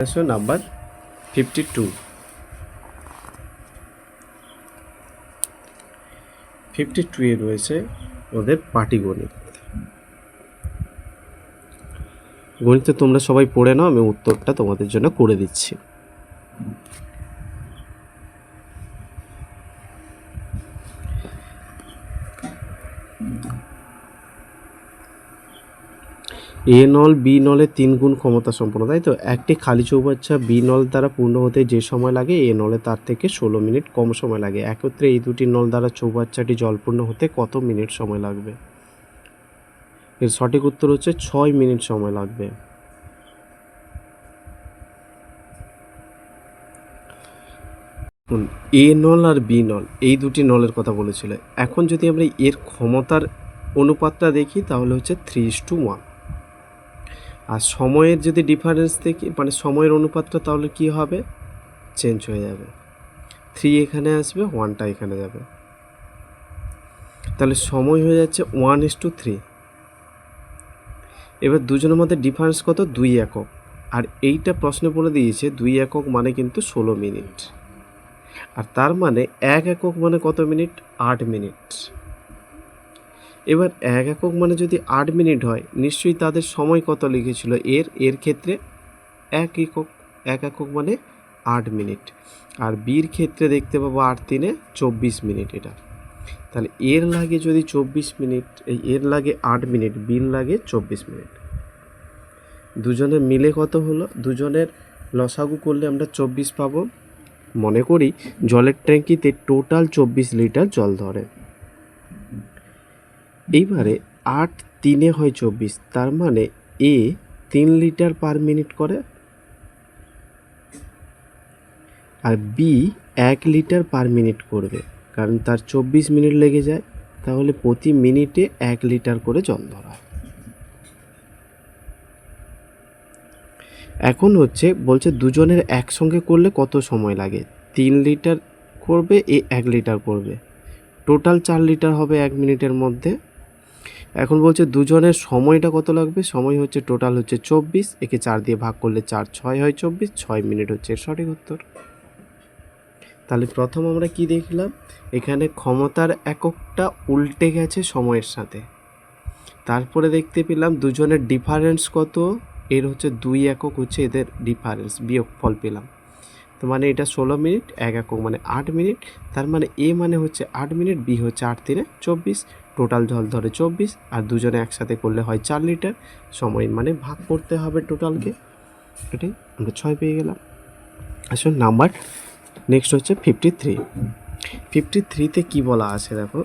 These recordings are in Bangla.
প্রশ্ন নাম্বার 52। 52 এ রয়েছে ওদের পাটিগণিত। গণিত তোমরা সবাই পড়ে নাও, আমি উত্তরটা তোমাদের জন্য করে দিচ্ছি। এ নল বি নলের 3 গুণ ক্ষমতা সম্পন্ন, তাই তো? একটি খালি চৌবাচ্চা বি নল দ্বারা পূর্ণ হতে যে সময় লাগে এ নলে তার থেকে 16 মিনিট কম সময় লাগে। একত্রে এই দুটি নল দ্বারা চৌবাচ্চাটি জলপূর্ণ হতে কত মিনিট সময় লাগবে? এর সঠিক উত্তর হচ্ছে 6 মিনিট সময় লাগবে। এ নল আর বি নল এই দুটি নলের কথা বলেছিল। এখন যদি আমরা এর ক্ষমতার অনুপাতটা দেখি তাহলে হচ্ছে 3:1। আর সময়ের যদি ডিফারেন্স দেখি, মানে সময়ের অনুপাতটা, তাহলে কি হবে? চেঞ্জ হয়ে যাবে। 3 এখানে আসবে, 1টা এখানে যাবে, তাহলে সময় হয়ে যাচ্ছে 1:3। এবার দুজনের মধ্যে ডিফারেন্স কত? 2 একক। আর এইটা প্রশ্নে বলে দিয়েছে 2 একক মানে কিন্তু 16 মিনিট। আর তার মানে 1 একক মানে কত মিনিট? 8 মিনিট। এবার 1 একক মানে যদি 8 মিনিট হয়, নিশ্চয়ই তাদের সময় কত লিখেছিল এর ক্ষেত্রে 1 একক। 1 একক মানে 8 মিনিট। আর বির ক্ষেত্রে দেখতে পাবো 8 3 24 মিনিট। এটা তাহলে এর লাগে যদি 24 মিনিট, এর লাগে 8 মিনিট, বির লাগে 24 মিনিট। দুজনের মিলে কত হলো? দুজনের লসাগু করলে আমরা 24 পাবো। মনে করি জলের ট্যাঙ্কিতে টোটাল 24 লিটার জল ধরে। এইবারে 8 3 হয় 24, তার মানে এ 3 লিটার পার মিনিট করে, আর বি 1 লিটার পার মিনিট করবে, কারণ তার 24 মিনিট লেগে যায়। তাহলে প্রতি মিনিটে 1 লিটার করে জল ধরা হয়। এখন হচ্ছে বলছে দুজনের একসঙ্গে করলে কত সময় লাগে। 3 লিটার করবে, এ 1 লিটার করবে, টোটাল 4 লিটার হবে 1 মিনিটের মধ্যে। এখন বলছে দুজনের সময়টা কত লাগবে। সময় হচ্ছে টোটাল হচ্ছে 24, একে 4 দিয়ে ভাগ করলে 4 6 হয় 24, 6 মিনিট হচ্ছে এর সঠিক উত্তর। তাহলে প্রথম আমরা কি দেখলাম? এখানে ক্ষমতার এককটা উল্টে গেছে সময়ের সাথে। তারপরে দেখতে পেলাম দুজনের ডিফারেন্স কত, এর হচ্ছে 2 একক হচ্ছে এদের ডিফারেন্স, বিয়োগফল পেলাম। তো মানে এটা 16 মিনিট, 1 একক মানে 8 মিনিট। তার মানে এ মানে হচ্ছে 8 মিনিট, বি হচ্ছে 8 3 24, টোটাল জল ধরে 24, আর দুজনে একসাথে করলে হয় 4 লিটার। সময় মানে ভাগ করতে হবে টোটালকে। এটাই আমরা 6 পেয়ে গেলাম। আসলে নাম্বার নেক্সট হচ্ছে 53। 53তে কী বলা আছে দেখো,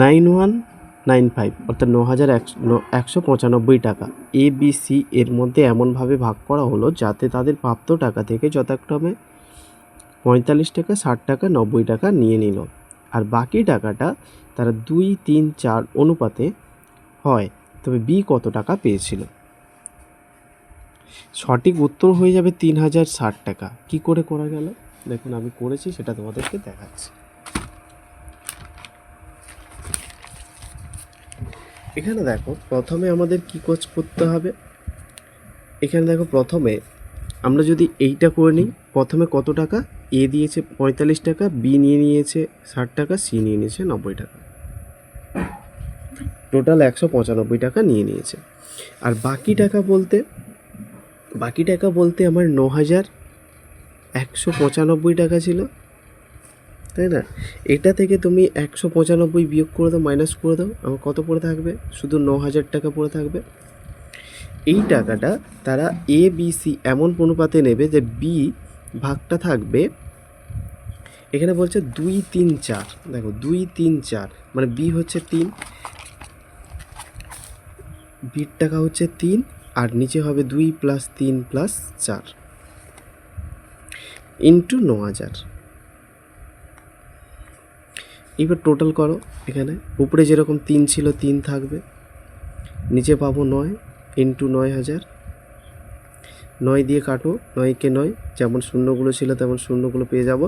9195 অর্থাৎ 9195 টাকা এ বি সি এর মধ্যে এমনভাবে ভাগ করা হলো যাতে তাদের প্রাপ্ত টাকা থেকে যথাক্রমে 45 টাকা, 60 টাকা, 90 টাকা নিয়ে নিল। আর বাকি টাকাটা তারা 2 3 4 অনুপাতে হয়। তবে বি কত টাকা পেয়েছিল? সঠিক উত্তর হয়ে যাবে 3060 টাকা। কি করে করা গেল দেখুন, আমি করেছি সেটা তোমাদেরকে দেখাচ্ছি। এখানে দেখো প্রথমে আমাদের কি করতে হবে। এখানে দেখো প্রথমে আমরা যদি এইটা করে নিই, প্রথমে কত টাকা? এ দিয়েছে 45 টাকা, বি নিয়ে নিয়েছে 60 টাকা, সি নিয়ে নিয়েছে 90 টাকা, টোটাল 195 টাকা নিয়ে নিয়েছে। আর বাকি টাকা বলতে আমার 9195 টাকা ছিল, তাই না? এটা থেকে তুমি 195 বিয়োগ করে দাও, মাইনাস করে দাও, আমার কত পড়ে থাকবে? শুধু 9000 টাকা পড়ে থাকবে। এই টাকাটা তারা এ বি সি এমন অনুপাতে নেবে যে বি ভাগটা থাকবে, এখানে বলছে 2 3 4, দেখো 2 3 4 মানে বি হচ্ছে 3, বির টাকা হচ্ছে 3, আর নিচে হবে 2 + 3 + 4 ইন্টু 9000। এবার টোটাল করো, এখানে উপরে যেরকম 3 ছিল 3 থাকবে, নিচে পাবো 9 ইন্টু 9000। 9 দিয়ে কাটো, 9কে 9, যেমন শূন্যগুলো ছিল তেমন শূন্যগুলো পেয়ে যাব।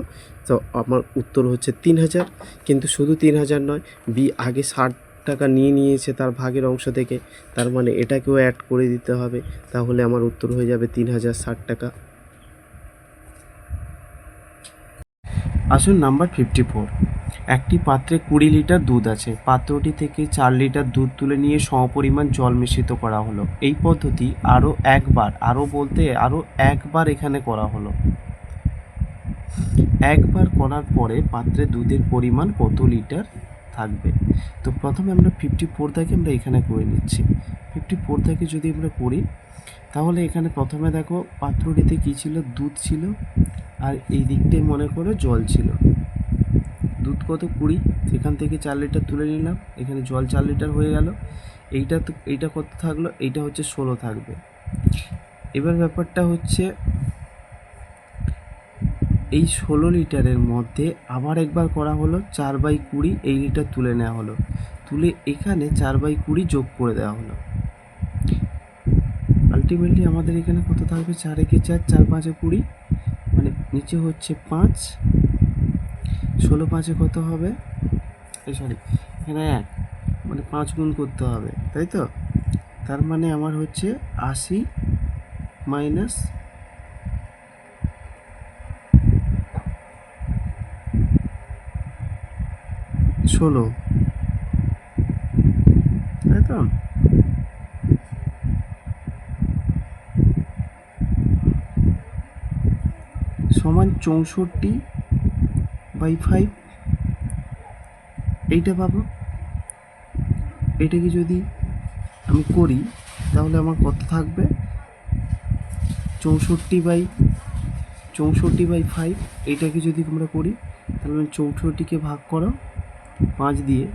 তো আমার উত্তর হচ্ছে 3000। কিন্তু শুধু 3000 নয়, বি আগে 60 টাকা নিয়ে নিয়েছে তার ভাগের অংশ থেকে, তার মানে এটাকেও অ্যাড করে দিতে হবে, তাহলে আমার উত্তর হয়ে যাবে 3060 টাকা। আসুন নাম্বার 54। একটি পাত্রে 20 লিটার দুধ আছে, পাত্রটি থেকে 4 লিটার দুধ তুলে নিয়ে সমপরিমাণ জল মিশ্রিত করা হলো। এই পদ্ধতি আরও একবার এখানে করা হলো। একবার করার পরে পাত্রে দুধের পরিমাণ কত লিটার থাকবে? তো প্রথমে আমরা 54 থেকে আমরা এখানে করে নিচ্ছি। 54 থেকে যদি আমরা করি, তাহলে এখানে প্রথমে দেখো পাত্রটিতে কী ছিল? দুধ ছিল, আর এই দিকটায় মনে করো জল ছিল। দুধ কত? 20, সেখান থেকে 4 লিটার তুলে নিলাম, এখানে জল 4 লিটার হয়ে গেল। এইটা কত থাকলো? এইটা হচ্ছে 16 থাকবে। এবার ব্যাপারটা হচ্ছে এই 16 লিটারের মধ্যে আবার একবার করা হলো 4/20, এই লিটার তুলে নেওয়া হলো, তুলে এখানে 4/20 যোগ করে দেওয়া হলো। আলটিমেটলি আমাদের এখানে কত থাকবে? 4 একে 4, 4 5 20, মানে নিচে হচ্ছে 5, 16 5 কত হবে? এখানে 1, মানে 5 গুণ করতে হবে, তাই তো? তার মানে আমার হচ্ছে 80 মাইনাস 16, তাই তো? সমান 64/5, এইটা পাবো। এটাকে যদি আমি করি তাহলে আমার কত থাকবে? 64/5। এইটাকে যদি তোমরা করি তাহলে 64কে ভাগ করো 5 দিয়ে,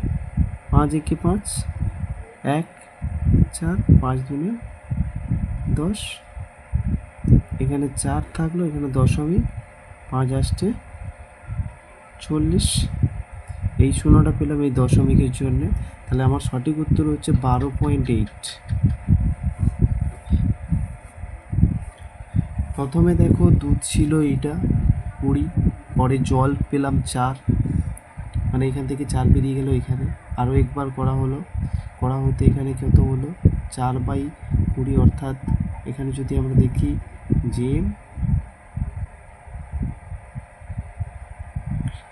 5 একে 5, 1 4, 5 দুনে 10, এখানে 4 থাকলো, এখানে দশমিক 5 আসছে 40, এই শূন্যটা পেলাম এই দশমিকের জন্য। তাহলে আমার সঠিক উত্তর হচ্ছে 12.8। প্রথমে দেখো দুধ ছিল এইটা 20, পরে জল পেলাম 4, মানে এখান থেকে 4 বেরিয়ে গেল, এখানে আরও একবার করা হতে এখানে কত হলো? 4/20, অর্থাৎ এখানে যদি আমরা দেখি যে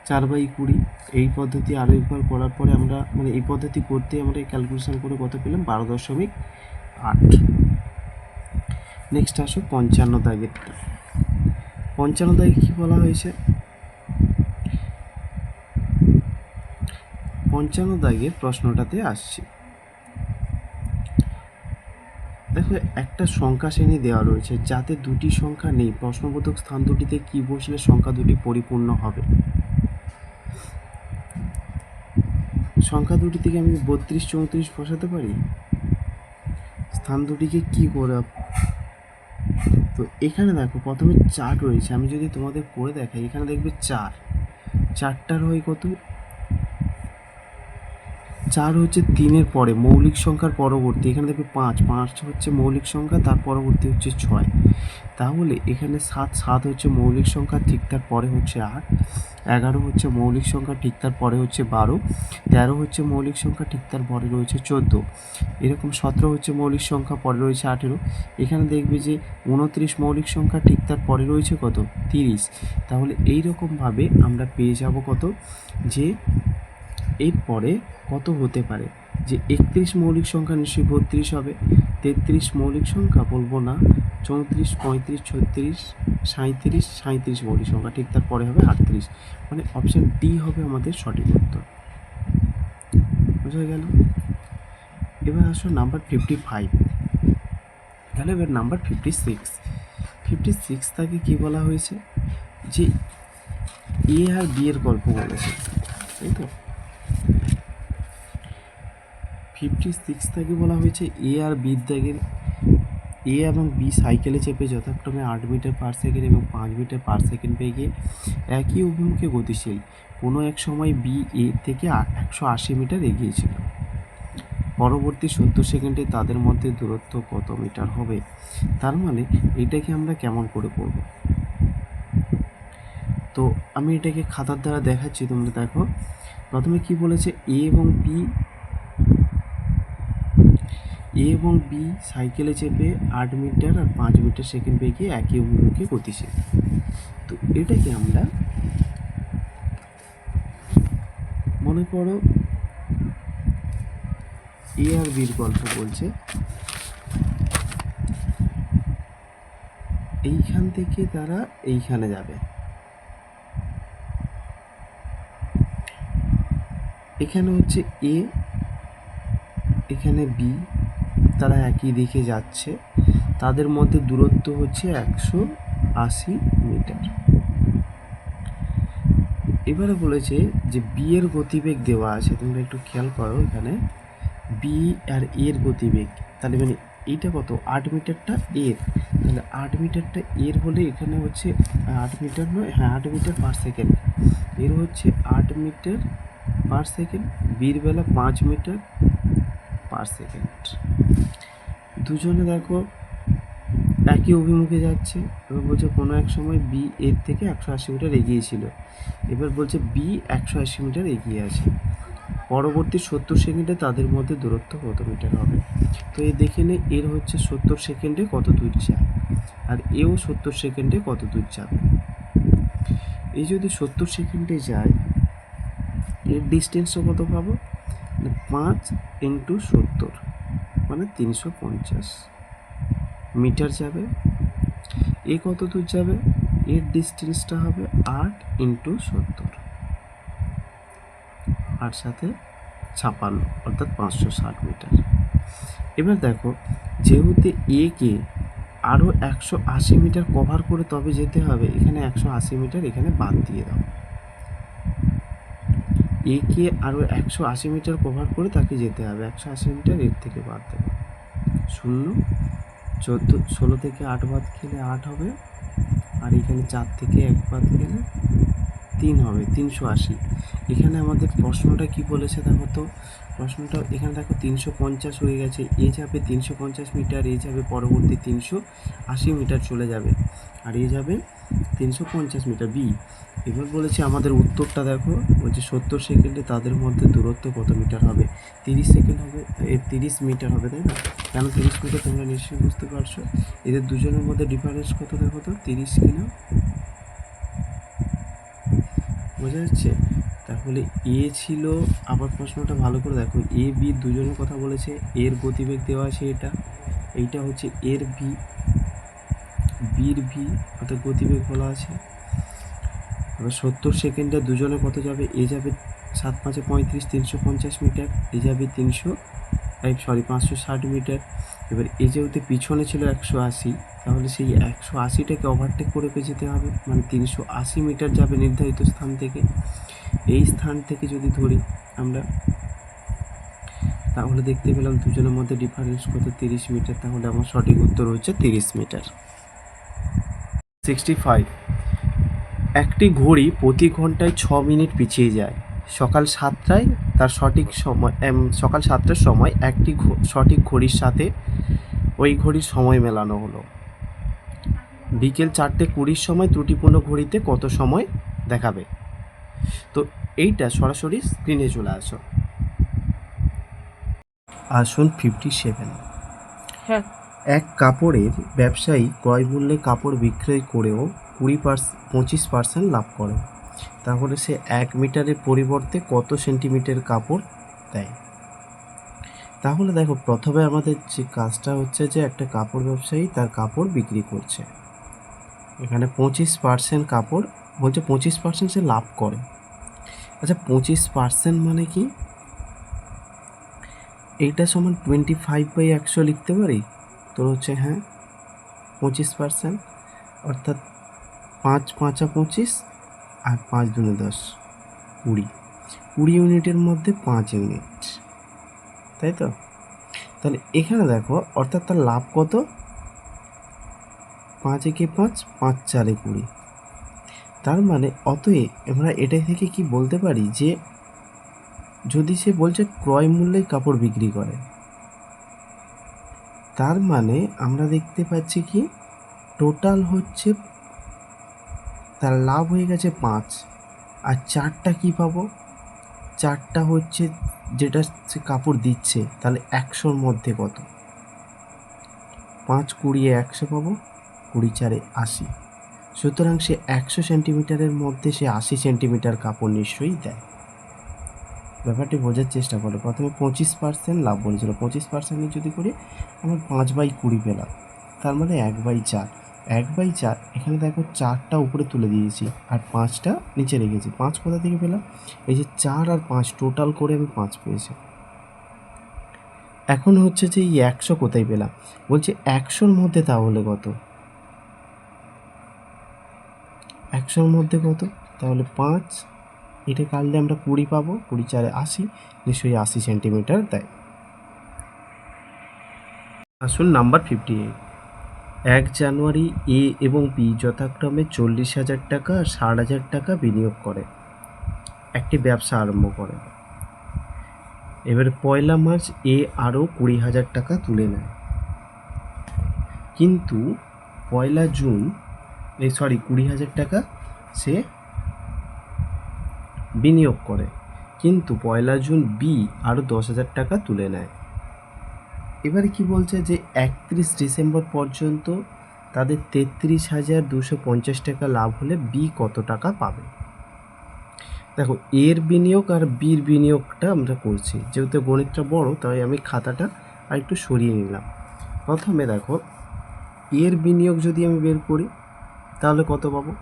4/20, এই পদ্ধতি আরও একবার করার পরে আমরা মানে এই পদ্ধতি করতে আমরা ক্যালকুলেশন করে কত পেলাম? 12.8। নেক্সট আসো 55 দাগেরটা। 55 দাগে কী বলা হয়েছে? 55 দাগের প্রশ্নটাতে আসছি। দেখো একটা সংখ্যা শ্রেণী দেওয়া রয়েছে যাতে দুটি সংখ্যা নেই, প্রশ্নবোধক স্থান দুটিতে কী বসলে সংখ্যা দুটি পরিপূর্ণ হবে? সংখ্যা দুটি থেকে আমি 32 34 বসাতে পারি, স্থান দুটিকে কী করে? তো এখানে দেখো প্রথমে 4 রয়েছে, আমি যদি তোমাদের করে দেখাই, এখানে দেখবে 4টার হয় কত? 4 হচ্ছে 3-এর পরে মৌলিক সংখ্যার পরবর্তী, এখানে দেখবে 5 হচ্ছে মৌলিক সংখ্যা, তার পরবর্তী হচ্ছে 6। তাহলে এখানে 7 হচ্ছে মৌলিক সংখ্যা, ঠিক তার পরে হচ্ছে 8, 11 হচ্ছে মৌলিক সংখ্যা, ঠিক তার পরে হচ্ছে 12, 13 হচ্ছে মৌলিক সংখ্যা, ঠিক তার পরে রয়েছে 14, এরকম 17 হচ্ছে মৌলিক সংখ্যা, পরে রয়েছে 18। এখানে দেখবে যে 29 মৌলিক সংখ্যা, ঠিক তার পরে রয়েছে কত? 30। তাহলে এই রকমভাবে আমরা পেয়ে যাব কত? যে এরপরে কত হতে পারে? যে 31 মৌলিক সংখ্যা নিশ্চয়ই 32 হবে, 33 মৌলিক সংখ্যা বলবো না, 34 35 36 37 মৌলিক সংখ্যা, ঠিক তারপরে হবে 38, মানে অপশান ডি হবে আমাদের সঠিক উত্তর। বোঝা গেল? এবার আসো নাম্বার 55। তাহলে এবার নাম্বার 56 থেকে কী বলা হয়েছে? যে এ আর বি এর গল্প বলেছে, তাই তো? 56 থেকে বলা হয়েছে এ আর বির দাগের, এ এবং বি সাইকেলে চেপে যথাক্রমে 8 মিটার পার সেকেন্ড এবং 5 মিটার পার সেকেন্ড বেগে একই অভিমুখে গতিশীল। কোনো এক সময় বি এ থেকে 180 মিটার এগিয়েছিল। পরবর্তী 70 সেকেন্ডে তাদের মধ্যে দূরত্ব কত মিটার হবে? তার মানে এটাকে আমরা কেমন করে করব? তো আমি এটাকে খাতার দ্বারা দেখাচ্ছি, তোমরা দেখো। প্রথমে কি বলেছে? এ এবং বি এ এবং বি সাইকেলে চেপে 8 মিটার আর 5 মিটার সেকেন্ড বেগে একই অভিমুখে গতিশীল। তো এটাকে আমরা মনে করো এ আর বির গল্প বলছে। এইখান থেকে তারা এইখানে যাবে, এখানে হচ্ছে এ, এখানে বি, তারা একই দিকে যাচ্ছে, তাদের মধ্যে দূরত্ব হচ্ছে 180 মিটার। এবারে বলেছে যে বি এর গতিবেগ দেওয়া আছে, তোমরা একটু খেয়াল করো এখানে বি আর এর গতিবেগ, তাহলে মানে এইটা কত 8 মিটারটা এর, তাহলে 8 মিটারটা এর হলে এখানে হচ্ছে 8 মিটার নয়, হ্যাঁ 8 মিটার পার সেকেন্ড, এর হচ্ছে 8 মিটার পার সেকেন্ড, বির বেলা 5 মিটার পার সেকেন্ড। দুজনে দেখো একই অভিমুখে যাচ্ছে। এবার বলছে কোনো এক সময় বি এর থেকে 180 মিটার এগিয়ে ছিল, এবার বলছে বি 180 মিটার এগিয়ে আছে, পরবর্তী 70 সেকেন্ডে তাদের মধ্যে দূরত্ব কত মিটার হবে। তো এই দেখে নে, এর হচ্ছে 70 সেকেন্ডে কত দূর যায় আর এও 70 সেকেন্ডে কত দূর যাবে। এই যদি 70 সেকেন্ডে যায়, এর ডিস্টেন্সটা কত পাবো, 5 ইন্টু 70 মানে 350 মিটার যাবে। এ কত দূর যাবে, এর ডিস্টেন্সটা হবে 8 ইন্টু 70, 8 সাথে 56 অর্থাৎ 560 মিটার। এবার দেখো যেহেতু এ কে আরও 180 মিটার কভার করে তবে যেতে হবে, এখানে 180 মিটার এখানে বাদ দিয়ে দাও, এ কে আরও 180 মিটার কভার করে তাকে যেতে হবে, 180 মিটার এর থেকে বাদ দেবে, 0, 14, 16 থেকে 8 বাদ খেলে 8 হবে, আর এখানে 4 থেকে 1 বাদ গেলে 3 হবে, 380। এখানে আমাদের প্রশ্নটা কি বলেছে দেখো তো, প্রশ্নটা এখানে দেখো 350 হয়ে গেছে, এ যাবে 350 মিটার, এ যাবে পরবর্তী 380 মিটার চলে যাবে, আর এ যাবে 350 মিটার বি। এবার বলেছে আমাদের উত্তরটা দেখো, বলছে 70 সেকেন্ডে তাদের মধ্যে দূরত্ব কত মিটার হবে, 30 সেকেন্ড হবে, 30 মিটার হবে, তাই না? কেন 30 মিটার তোমরা নিশ্চয়ই বুঝতে পারছো, এদের দুজনের মধ্যে ডিফারেন্স কত দেখো তো, 30 কিনা, বোঝা যাচ্ছে? তাহলে এ ছিল, আবার প্রশ্নটা ভালো করে দেখো, এ বি দুজনের কথা বলেছে, এর গতিবেগ দেওয়া আছে এটা, এইটা হচ্ছে এর ভি, বির ভি অর্থাৎ গতিবেগ বলা আছে। এবার 70 সেকেন্ডে দুজনে কত যাবে, এ যাবে 7 5 35 350 মিটার, এ যাবে 560 মিটার। এবার এ যেহেতু পিছনে ছিল 180, তাহলে সেই 180টাকে ওভারটেক করে যেতে হবে, মানে 380 মিটার যাবে নির্ধারিত স্থান থেকে। এই স্থান থেকে যদি ধরি আমরা, তাহলে দেখতে পেলাম দুজনের মধ্যে ডিফারেন্স কত, 30 মিটার, তাহলে আমার সঠিক উত্তর হচ্ছে 30 মিটার। 65, একটি ঘড়ি প্রতি ঘন্টায় 6 মিনিট পিছিয়ে যায়, সকাল 7টায় তার সঠিক সময়, সকাল 7টার সময় একটি সঠিক ঘড়ির সাথে ওই ঘড়ির সময় মেলানো হলো, বিকেল 4:20 সময় ত্রুটিপূর্ণ ঘড়িতে কত সময় দেখাবে। তো এইটা সরাসরি স্ক্রিনে চলে আসো। আসুন 57, হ্যাঁ এক কাপড়ের ব্যবসায়ী ক্রয় মূল্যে কাপড় বিক্রয় করেও 25% লাভ করে, তাহলে সে 1 মিটারের পরিবর্তে কত সেন্টিমিটার কাপড় দেয়। তাহলে দেখো প্রথমে আমাদের যে কাজটা হচ্ছে যে একটা কাপড় ব্যবসায়ী তার কাপড় বিক্রি করছে, এখানে 25% কাপড় বলছে, 25% সে লাভ করে। আচ্ছা 25% মানে কি, এইটা সমান 25/100 লিখতে পারি, তো হচ্ছে হ্যাঁ 25%, অর্থাৎ 5 5 25 আর 5 2 10, 20 ইউনিটের মধ্যে 5 ইউনিট, তাই তো? তাহলে এখানে দেখো অর্থাৎ তার লাভ কত, 5 একে 5, 5 4 20, তার মানে অতএব আমরা এটা থেকে কি বলতে পারি যে যদি সে বলছে ক্রয় মূল্যে কাপড় বিক্রি করে, তার মানে আমরা দেখতে পাচ্ছি কি টোটাল হচ্ছে তার লাভ হয়ে গেছে 5, আর 4টা কি পাবো, 4টা হচ্ছে যেটা সে কাপড় দিচ্ছে, তাহলে 100-র মধ্যে কত, 5 20 100 পাবো, 20 4 80। সুতরাং সে 100 সেন্টিমিটারের মধ্যে সে 80 সেন্টিমিটার কাপড় নিশ্চয়ই দেয়। ব্যাপারটি বোঝার চেষ্টা করো। প্রথমে 25% লাভ বলেছিল, 25% যদি করি আমার 5/20 পেলাম, তার মানে 1/4। 1/4 এখানে দেখো 4টা উপরে তুলে দিয়েছি আর 5টা নিচে রেখেছি। 5 কোথা থেকে পেলাম? এই যে 4 আর 5 টোটাল করে আমি 5 পেয়েছি। এখন হচ্ছে যে এই 100 কোথায় পেলাম? বলছে 100-র মধ্যে তাহলে কত? 100-র মধ্যে কত? তাহলে 5, এটা কাটলে আমরা 20 পাবো, 20 4 80, নিশ্চয়ই 80 সেন্টিমিটার দেয়। আসুন নাম্বার 58। 1 জানুয়ারি এ এবং বি যথাক্রমে 40,000 টাকা আর 60,000 টাকা বিনিয়োগ করে একটি ব্যবসা আরম্ভ করে। এবার 1 মার্চ এ আরও 20,000 টাকা তুলে নেয়, কিন্তু 1 জুন 20,000 টাকা সে বিনিয়োগ করে, কিন্তু 1 জুন বি আরও 10,000 টাকা তুলে নেয়। এবারে কি বলছে যে 31 ডিসেম্বর পর্যন্ত তাদের 33,250 টাকা লাভ হলে বি কত টাকা পাবে? দেখো, এর বিনিয়োগ আর বির বিনিয়োগটা আমরা করছি, যেহেতু গণিতটা বড় তাই আমি খাতাটা আর একটু সরিয়ে নিলাম। প্রথমে দেখো, এর বিনিয়োগ যদি আমি বের করি তাহলে কত পাবো?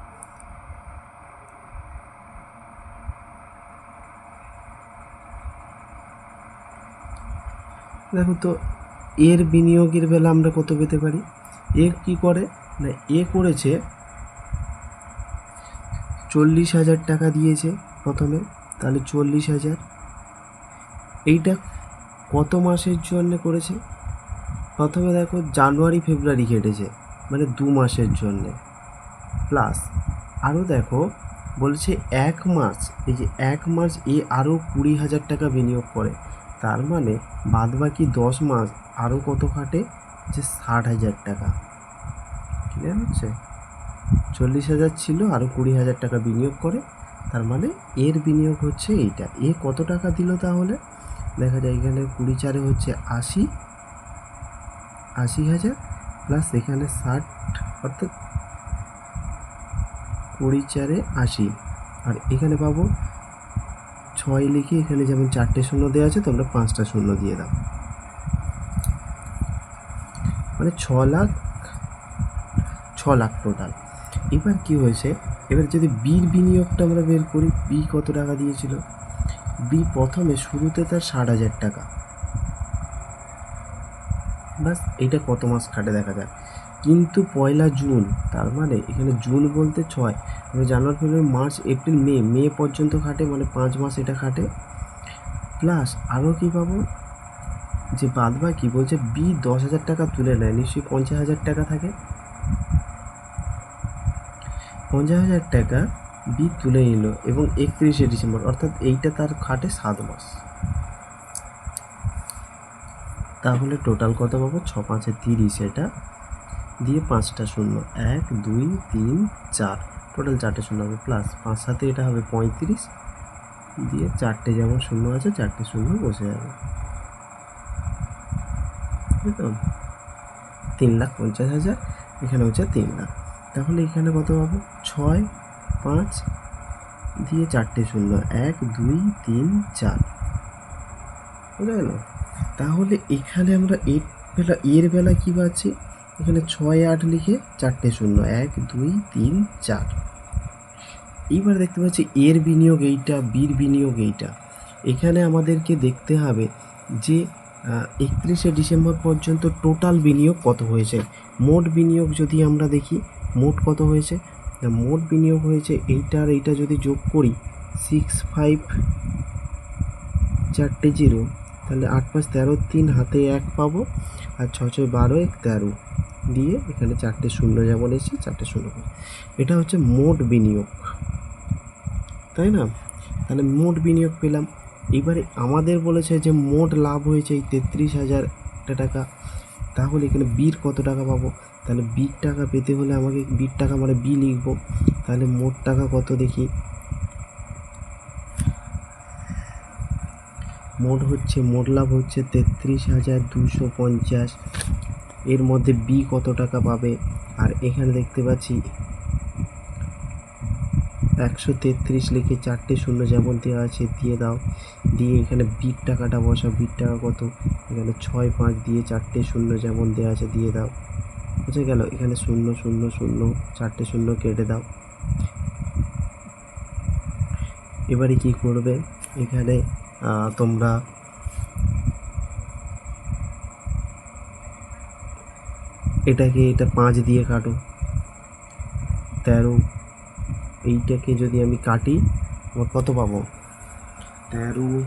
দেখো তো, এর বিনিয়োগের বেলা আমরা কত পেতে পারি? এ কি করে না, এ করেছে 40,000 টাকা দিয়েছে প্রথমে, তাহলে 40,000। এইটা কত মাসের জন্য করেছে? প্রথমে দেখো জানুয়ারি ফেব্রুয়ারি কেটেছে, মানে 2 মাসের জন্যে, প্লাস আরও দেখো বলছে 1 মাস, এই যে 1 মাস এ আরও 20,000 টাকা বিনিয়োগ করে, তার মানে বাদবাকি 10 মাস আরও কত খাটে? যে 60,000 টাকা। ক্লিয়ার হচ্ছে? 40,000 ছিল, আরও 20,000 টাকা বিনিয়োগ করে, তার মানে এর বিনিয়োগ হচ্ছে এইটা। এ কত টাকা দিল তাহলে? দেখা যায় এখানে 20 4 হচ্ছে 80,000 প্লাস এখানে 60, অর্থাৎ 20 4 80, আর এখানে পাবো 6 লিখে, এখানে যেমন 4টে শূন্য দেওয়া আছে তোমরা 5টা শূন্য দিয়ে দাও, মানে 6 লাখ টোটাল। এবার কি হয়েছে, এবার যদি বির বিনিয়োগটা আমরা বের করি, বি কত টাকা দিয়েছিল? বি প্রথমে শুরুতে তার 60,000 টাকা, বাস এটা কত মাস খাটে দেখা যায়। কিন্তু 1 জুন, তার মানে এখানে জুন বলতে 6, আমরা জানুয়ারি ফেব্রুয়ারি মার্চ এপ্রিল মে পর্যন্ত খাটে, মানে 5 মাস এটা খাটে, প্লাস আরও কী পাবো? যে বাদ বাকি বলছে বি 10,000 টাকা তুলে নেয়, নিশ্চয়ই 50,000 টাকা থাকে। 50,000 টাকা বি তুলে নিল এবং 31শে ডিসেম্বর, অর্থাৎ এইটা তার খাটে 7 মাস। তাহলে টোটাল কত পাবো? 6 5 30, এটা দিয়ে 5টা শূন্য, 1 2 3 4, টোটাল 4টে শূন্য হবে, প্লাস 5 7 এটা হবে 35, দিয়ে 4টে যেমন শূন্য আছে 4টে শূন্য বসে যাবে, বুঝতে 3,50,000, এখানে হচ্ছে 3 লাখ। তাহলে এখানে কত পাবো? 6 5 দিয়ে 4টে শূন্য, 1 2 3 4, বুঝা গেল? তাহলে এখানে আমরা এর বেলা কী পাচ্ছি? এখানে 6 8 লিখে 4টে শূন্য, 1 2 3 4। এইবার দেখতে পাচ্ছি এর বিনিয়োগ এইটা, বির বিনিয়োগ এইটা। এখানে আমাদেরকে দেখতে হবে যে 31শে ডিসেম্বর পর্যন্ত টোটাল বিনিয়োগ কত হয়েছে। মোট বিনিয়োগ যদি আমরা দেখি, মোট কত হয়েছে? মোট বিনিয়োগ হয়েছে এইটা আর এইটা যদি যোগ করি 6 5 4টে 0, তাহলে 8 5 13, 3 হাতে 1 পাবো, আর 6 6 12 1 13 দিয়ে এখানে 4টে শূন্য যেমন এসেছে 4টে শূন্য, এটা হচ্ছে মোট বিনিয়োগ, তাই না? তাহলে মোট বিনিয়োগ পেলাম। এবারে আমাদের বলেছে যে মোট লাভ হয়েছে এই 33,000 টাকা, তাহলে এখানে বির কত টাকা পাবো? তাহলে বির টাকা পেতে হলে আমাকে বির টাকা মানে বি লিখবো, তাহলে মোট টাকা কত দেখি? মোট লাভ হচ্ছে 33,250, এর মধ্যে বি কত টাকা পাবে। আর এখানে দেখতে পাচ্ছি 133 লিখে 4টে শূন্য যেমন দেওয়া আছে দিয়ে দাও, দিয়ে এখানে বির টাকাটা বসাও, বির টাকা কত, এখানে 6 5 দিয়ে 4টে শূন্য যেমন দেওয়া আছে দিয়ে দাও, বুঝে গেল। এখানে 0 0 0 4টে শূন্য কেটে দাও। এবারে কি করবে, এখানে তোমরা এটা 5 দিয়ে কাটো, 13, এইটাকে যদি আমি কাটি আমার কত পাবো, 13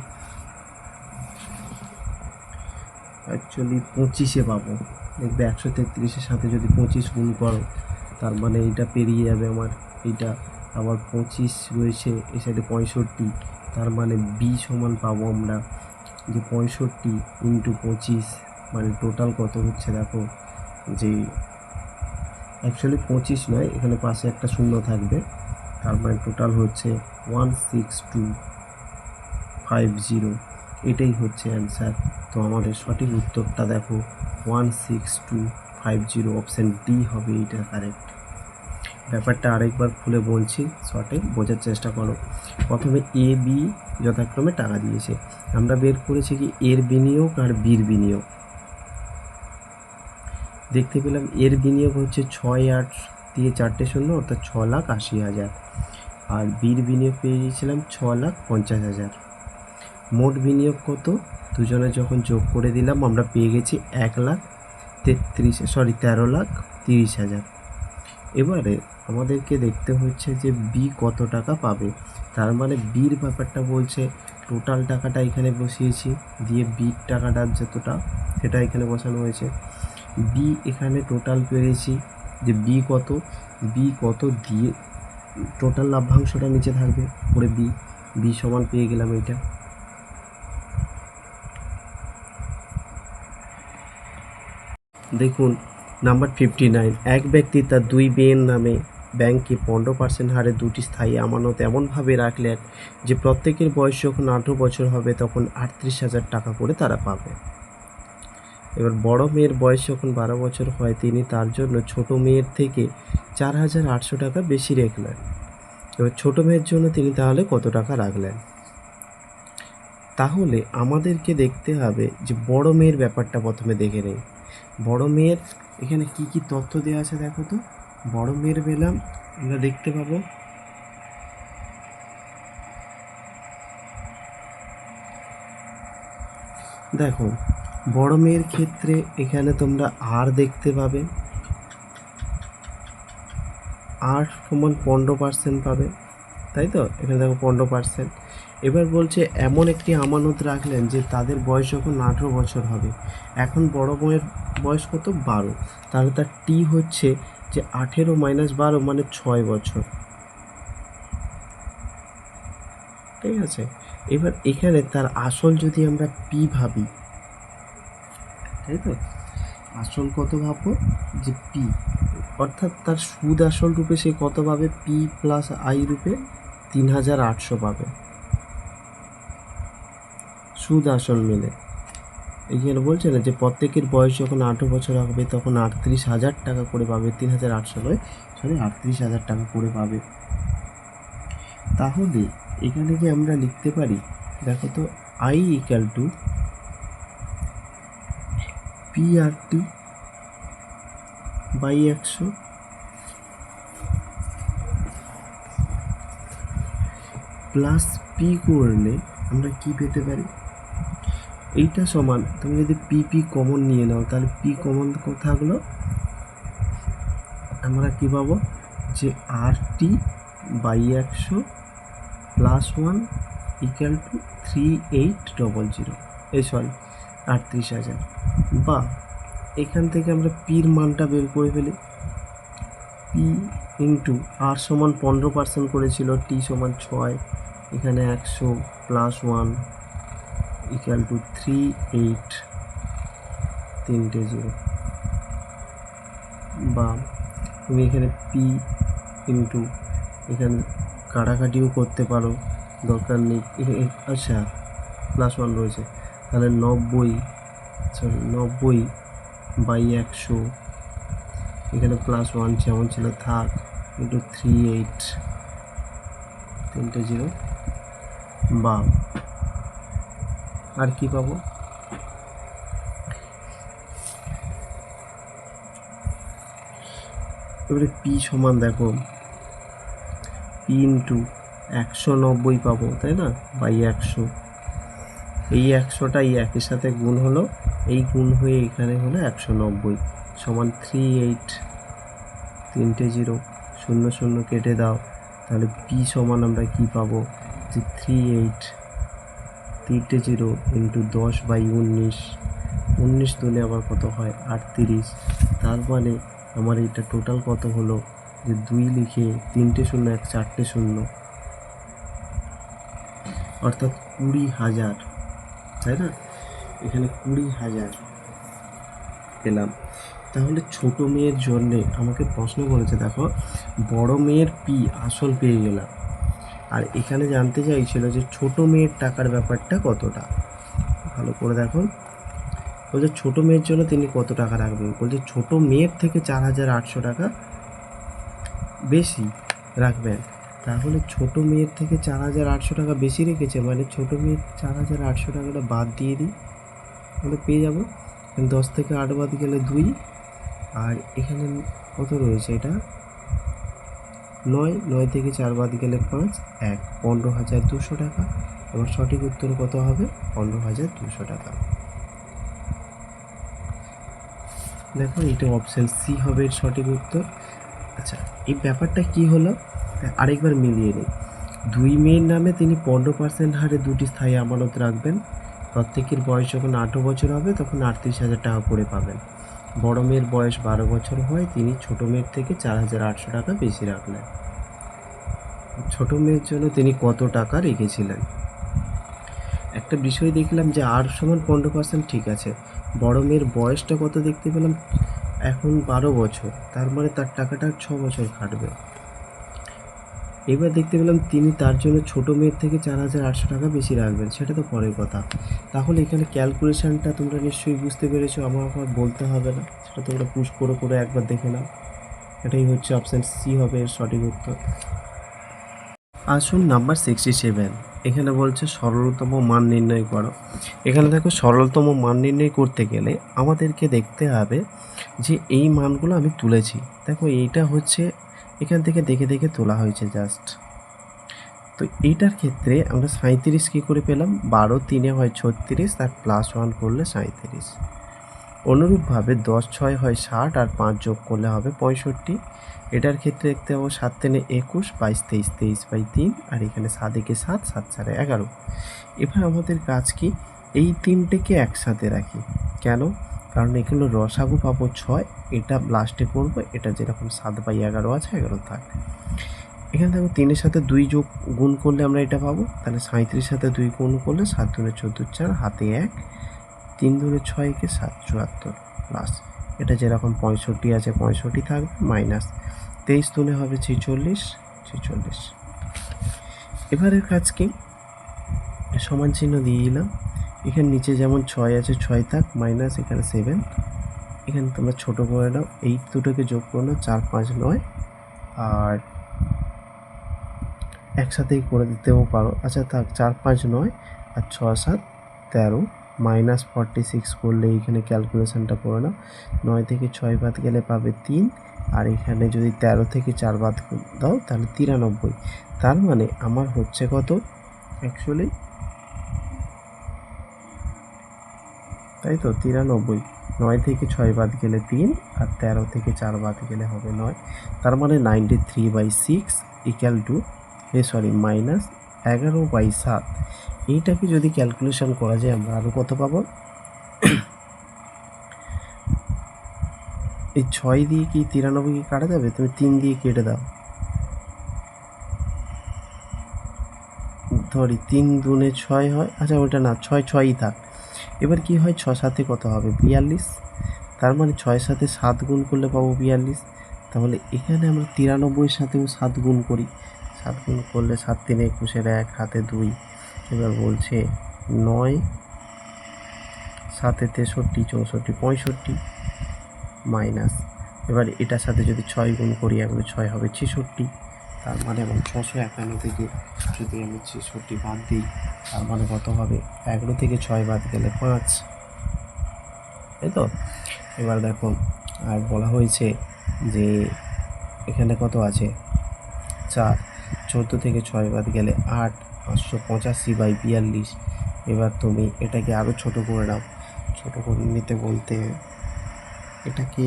অ্যাকচুয়ালি 25 পাবো। দেখবে 133-এর সাথে যদি 25 গুণ করো তার মানে এইটা পেরিয়ে যাবে আমার, এইটা আবার 25 রয়েছে এই সাইডে 65, তার মানে বি সমান পাবো আমরা যে 65 ইন্টু 25, মানে টোটাল কত হচ্ছে দেখো, যে অ্যাকচুয়ালি 25 নয়, এখানে পাশে একটা শূন্য থাকবে, তার মানে টোটাল হচ্ছে 16250, এটাই হচ্ছে অ্যান্সার। তো আমাদের সঠিক উত্তরটা দেখো 16250, অপশান ডি হবে এইটা কারেক্ট। ব্যাপারটা আরেকবার খুলে বলছি, সঠিক বোঝার চেষ্টা করো। প্রথমে এ বি যথাক্রমে টাকা দিয়েছে, আমরা বের করেছি কি এর বিনিয়োগ আর বির বিনিয়োগ। দেখতে পেলাম এর বিনিয়োগ হচ্ছে 6 8 দিয়ে 4টে শূন্য অর্থাৎ 6,80,000, আর বির বিনিয়োগ পেয়ে গিয়েছিলাম 6,50,000। মোট বিনিয়োগ কত, দুজনে যখন যোগ করে দিলাম আমরা পেয়ে গেছি 13,30,000। এবারে আমাদেরকে দেখতে হচ্ছে যে বি কত টাকা পাবে, তার মানে বির ব্যাপারটা বলছে টোটাল টাকাটা এখানে বসিয়েছি, দিয়ে বির টাকাটা যতটা সেটা এখানে বসানো হয়েছে। বি এখানে টোটাল পেয়েছি যে বি কত দিয়ে টোটাল লাভ্যাংশটা নিচে থাকবে পরে বি সমান পেয়ে গেলাম এইটা। দেখুন নাম্বার 59, এক ব্যক্তি তার 2 মেয়ের নামে ব্যাংকে 15% হারে 2টি স্থায়ী আমানত এমনভাবে রাখলেন যে প্রত্যেকের বয়স যখন 18 বছর হবে তখন 38,000 টাকা করে তারা পাবে। এবার বড় মেয়ের বয়স যখন 12 বছর হয় তিনি তার জন্য ছোট মেয়ের থেকে 4,800 টাকা বেশি রাখলেন। এবার ছোট মেয়ের জন্য তিনি তাহলে কত টাকা রাখলেন। তাহলে আমাদেরকে দেখতে হবে যে বড় মেয়ের ব্যাপারটা প্রথমে দেখে নেই। বড় মেয়ের এখানে কি কি তথ্য দেওয়া আছে দেখো তো। বড় মেয়ের পেলাম, আমরা দেখতে পাবো দেখো বড় মেয়ের ক্ষেত্রে এখানে তোমরা আর দেখতে পাবে, আর সমান 15% পাবে, তাই তো। এখানে দেখো 15%। এবার বলছে এমন একটি আমানত রাখলেন যে তাদের বয়স যখন 18 বছর হবে, এখন বড় মেয়ের বয়স কত 12, তাহলে তার টি হচ্ছে যে 18 - 12 মানে 6 বছর, ঠিক আছে। এবার এখানে তার আসল যদি আমরা পি ভাবি, তাই তো, আসল কত ভাববো যে পি, অর্থাৎ তার সুদ আসল রূপে সে কত পাবে, পি প্লাস আই রূপে 3,800 পাবে সুদ আসল মিলে। এইখানে বলছে না যে প্রত্যেকের বয়স যখন 18 বছর হবে তখন 38,000 টাকা করে পাবে, 3,800 নয়, 38,000 টাকা করে পাবে। তাহলে এখানে কি আমরা লিখতে পারি, দেখো তো, I equal to P R T by 100 plus P করলে আমরা কি পেতে পারি, এইটা সমান, তুমি যদি পি কমন নিয়ে নাও তাহলে পি কমন থাকলো, আমরা কী পাবো যে আর T by 100 plus 1 equal to 3800, এই সরি 38,000। বা এখান থেকে আমরা পির মানটা বের করে ফেলি, পি ইন্টু আর সমান 15% করেছিল, টি সমান 6, এখানে 100 প্লাস 1 ইকুয়াল টু 38, 3টে 0। বা তুমি এখানে পি ইন্টু এখানে কাটাকাটিও করতে পারো, দরকার নেই, আচ্ছা প্লাস 1 রয়েছে, তাহলে 90 বাই 100, এখানে +1 যেমন ছিল থাক, ইন্টু 38, 3টে 0, বা আর কি পাবো, এবারে পি সমান দেখো পি ইন্টু 190 পাবো, তাই না, বাই 100, এই 100টা এই একের সাথে গুণ হলো, এই গুণ হয়ে এখানে হলো 190 সমান 38, 3টে 0, 0 0 কেটে দাও, তাহলে পি সমান আমরা কি পাবো, যে 38, 3টে 0 ইন্টু 10 বাই 19, 19 দুনে আবার কত হয় 38, তার মানে আমার এটা টোটাল কত হলো, যে 2 লিখে 3টে 0 1 4টে 0, অর্থাৎ 20,000, তাই না, এখানে 20,000 পেলাম। তাহলে ছোট মেয়ের জন্যে আমাকে প্রশ্ন করেছে, দেখো বড় মেয়ের পি আসল পেয়ে গেলাম, আর এখানে জানতে চাইছিল যে ছোট মেয়ের টাকার ব্যাপারটা কতটা। ভালো করে দেখো, বলছে ছোট মেয়ের জন্য তিনি কত টাকা রাখবেন, বলছে ছোট মেয়ের থেকে 4,800 টাকা বেশি রাখবেন। তাহলে ছোট মেয়ের থেকে 4,800 টাকা বেশি রেখেছে, মানে ছোট মেয়ের 4,800 টাকাটা বাদ দিয়ে দিই, তাহলে পেয়ে যাবো 10 থেকে 8 বাদ গেলে 2, আর এখানে কত রয়েছে, এটা 9, 9 থেকে 4 বাদ গেলে 5, 1, 15,200 টাকা। আমার সঠিক উত্তর কত হবে, 15,200 টাকা। দেখো এটা অপশান সি হবে এর সঠিক উত্তর। আচ্ছা, এই ব্যাপারটা কি হলো, আরেকবার মিলিয়ে নিই। 2 মেয়ের নামে তিনি 15% হারে 2টি স্থায়ী আমানত রাখবেন। প্রত্যেকের বয়স যখন 18 বছর হবে তখন 38,000 টাকা করে পাবেন। বড় মেয়ের বয়স 12 বছর হয়, তিনি ছোট মেয়ের থেকে 4,800 টাকা বেশি রাখলেন। ছোট মেয়ের জন্য তিনি কত টাকা রেখেছিলেন। একটা বিষয় দেখলাম যে আর সমান 15%, ঠিক আছে, বড় মেয়ের বয়সটা কত দেখতে পেলাম, এখন 12 বছর, তার মানে তার টাকাটা 6 বছর খাটবে। এবার দেখতে পেলাম তিনি তার জন্য ছোট মেয়ের থেকে 4,800 টাকা বেশি রাখবেন, সেটা তো পরের কথা। তাহলে এখানে ক্যালকুলেশানটা তোমরা নিশ্চয়ই বুঝতে পেরেছো, আমার বলতে হবে না, সেটা তোমরা পুশ করে একবার দেখে নাও। এটাই হচ্ছে অপশান সি হবে এর সঠিক উত্তর। আসুন নাম্বার 67, এখানে বলছে সরলতম মান নির্ণয় করো। এখানে দেখো সরলতম মান নির্ণয় করতে গেলে আমাদেরকে দেখতে হবে যে এই মানগুলো আমি তুলেছি। দেখো এইটা হচ্ছে এখান থেকে দেখে দেখে তোলা হয়েছে জাস্ট। তো এইটার ক্ষেত্রে আমরা 37 কী করে পেলাম, 12 3 হয় 36, আর +1 করলে 37। অনুরূপভাবে 10 6 হয় 60, আর 5 যোগ করলে হবে 65। এটার ক্ষেত্রে দেখতে পাবো 7 3 21, 22 23, 23/3, আর এখানে 7 1 7, 7 4 11। এবার আমাদের কাজ কি, এই তিনটেকে একসাথে রাখি, কেন, কারণ এগুলো রসাগু পাবো 6, এটা লাস্টে করবো, এটা যেরকম 7/11 আছে 11 থাক। এখানে দেখো 3-এর সাথে 2 গুণ করলে আমরা এটা পাবো, তাহলে 37 সাথে 2 গুণ করলে 7 2 14 4, হাতে 1, 3 2 6 কে 7 74, প্লাস এটা যেরকম 65 আছে 65 থাকবে, মাইনাস 23 2 হবে 46 46। এবারের কাজ কি, সমান চিহ্ন দিয়ে দিলাম, এখানে নিচে যেমন 6 আছে 6 থাক, মাইনাস এখানে 7, এখানে তোমরা ছোটো করে নাও, এই দুটোকে যোগ করে নাও, 4 5 9, আর একসাথেই করে দিতেও পারো, আচ্ছা থাক 4 5 9, আর 6 7 13, মাইনাস 46 করলে এইখানে ক্যালকুলেশানটা করে নাও, 9 থেকে 6 বাদ গেলে পাবে 3, আর এখানে যদি 13 থেকে 4 বাদ দাও তাহলে 93। তার মানে আমার হচ্ছে কত অ্যাকচুয়ালি, তাই তো 93, 9 থেকে 6 বাদ গেলে 3, আর 13 থেকে 4 বাদ গেলে হবে 9, তার মানে 93/6 ইকুয়াল টু মাইনাস 11/7। এইটাকে যদি ক্যালকুলেশন করা যায় আমরা আরও কত পাবো, এই 6 দিয়ে কি 93 কি কাটা যাবে, তুমি 3 দিয়ে কেটে দাও, ধরি 3 2 6 হয়, আচ্ছা ওটা না 6 6ই থাক। এবার কি হয়, 6 7 কত হবে 42, তার মানে 6 সাথে 7 গুণ করলে পাবো 42। তাহলে এখানে আমরা 93 সাথেও 7 গুণ করি, 7 গুণ করলে 7 3 21, 1 হাতে 2। এবার বলছে 9 7 63 64 65, মাইনাস, এবার এটার সাথে যদি 6 গুণ করি, এগুলো 6 হবে 66, তার মানে আমার 651 থেকে যদি আমি 66 বাদ দিই, তার মানে কত হবে? 11 থেকে 6 বাদ গেলে 5, তাই তো? এবার দেখো, আর বলা হয়েছে যে এখানে কত আছে? 4, 14 থেকে 6 বাদ গেলে 8, 585/42। এবার তুমি এটাকে আরও ছোট করে নাও। ছোট করে নিতে বলতে এটাকে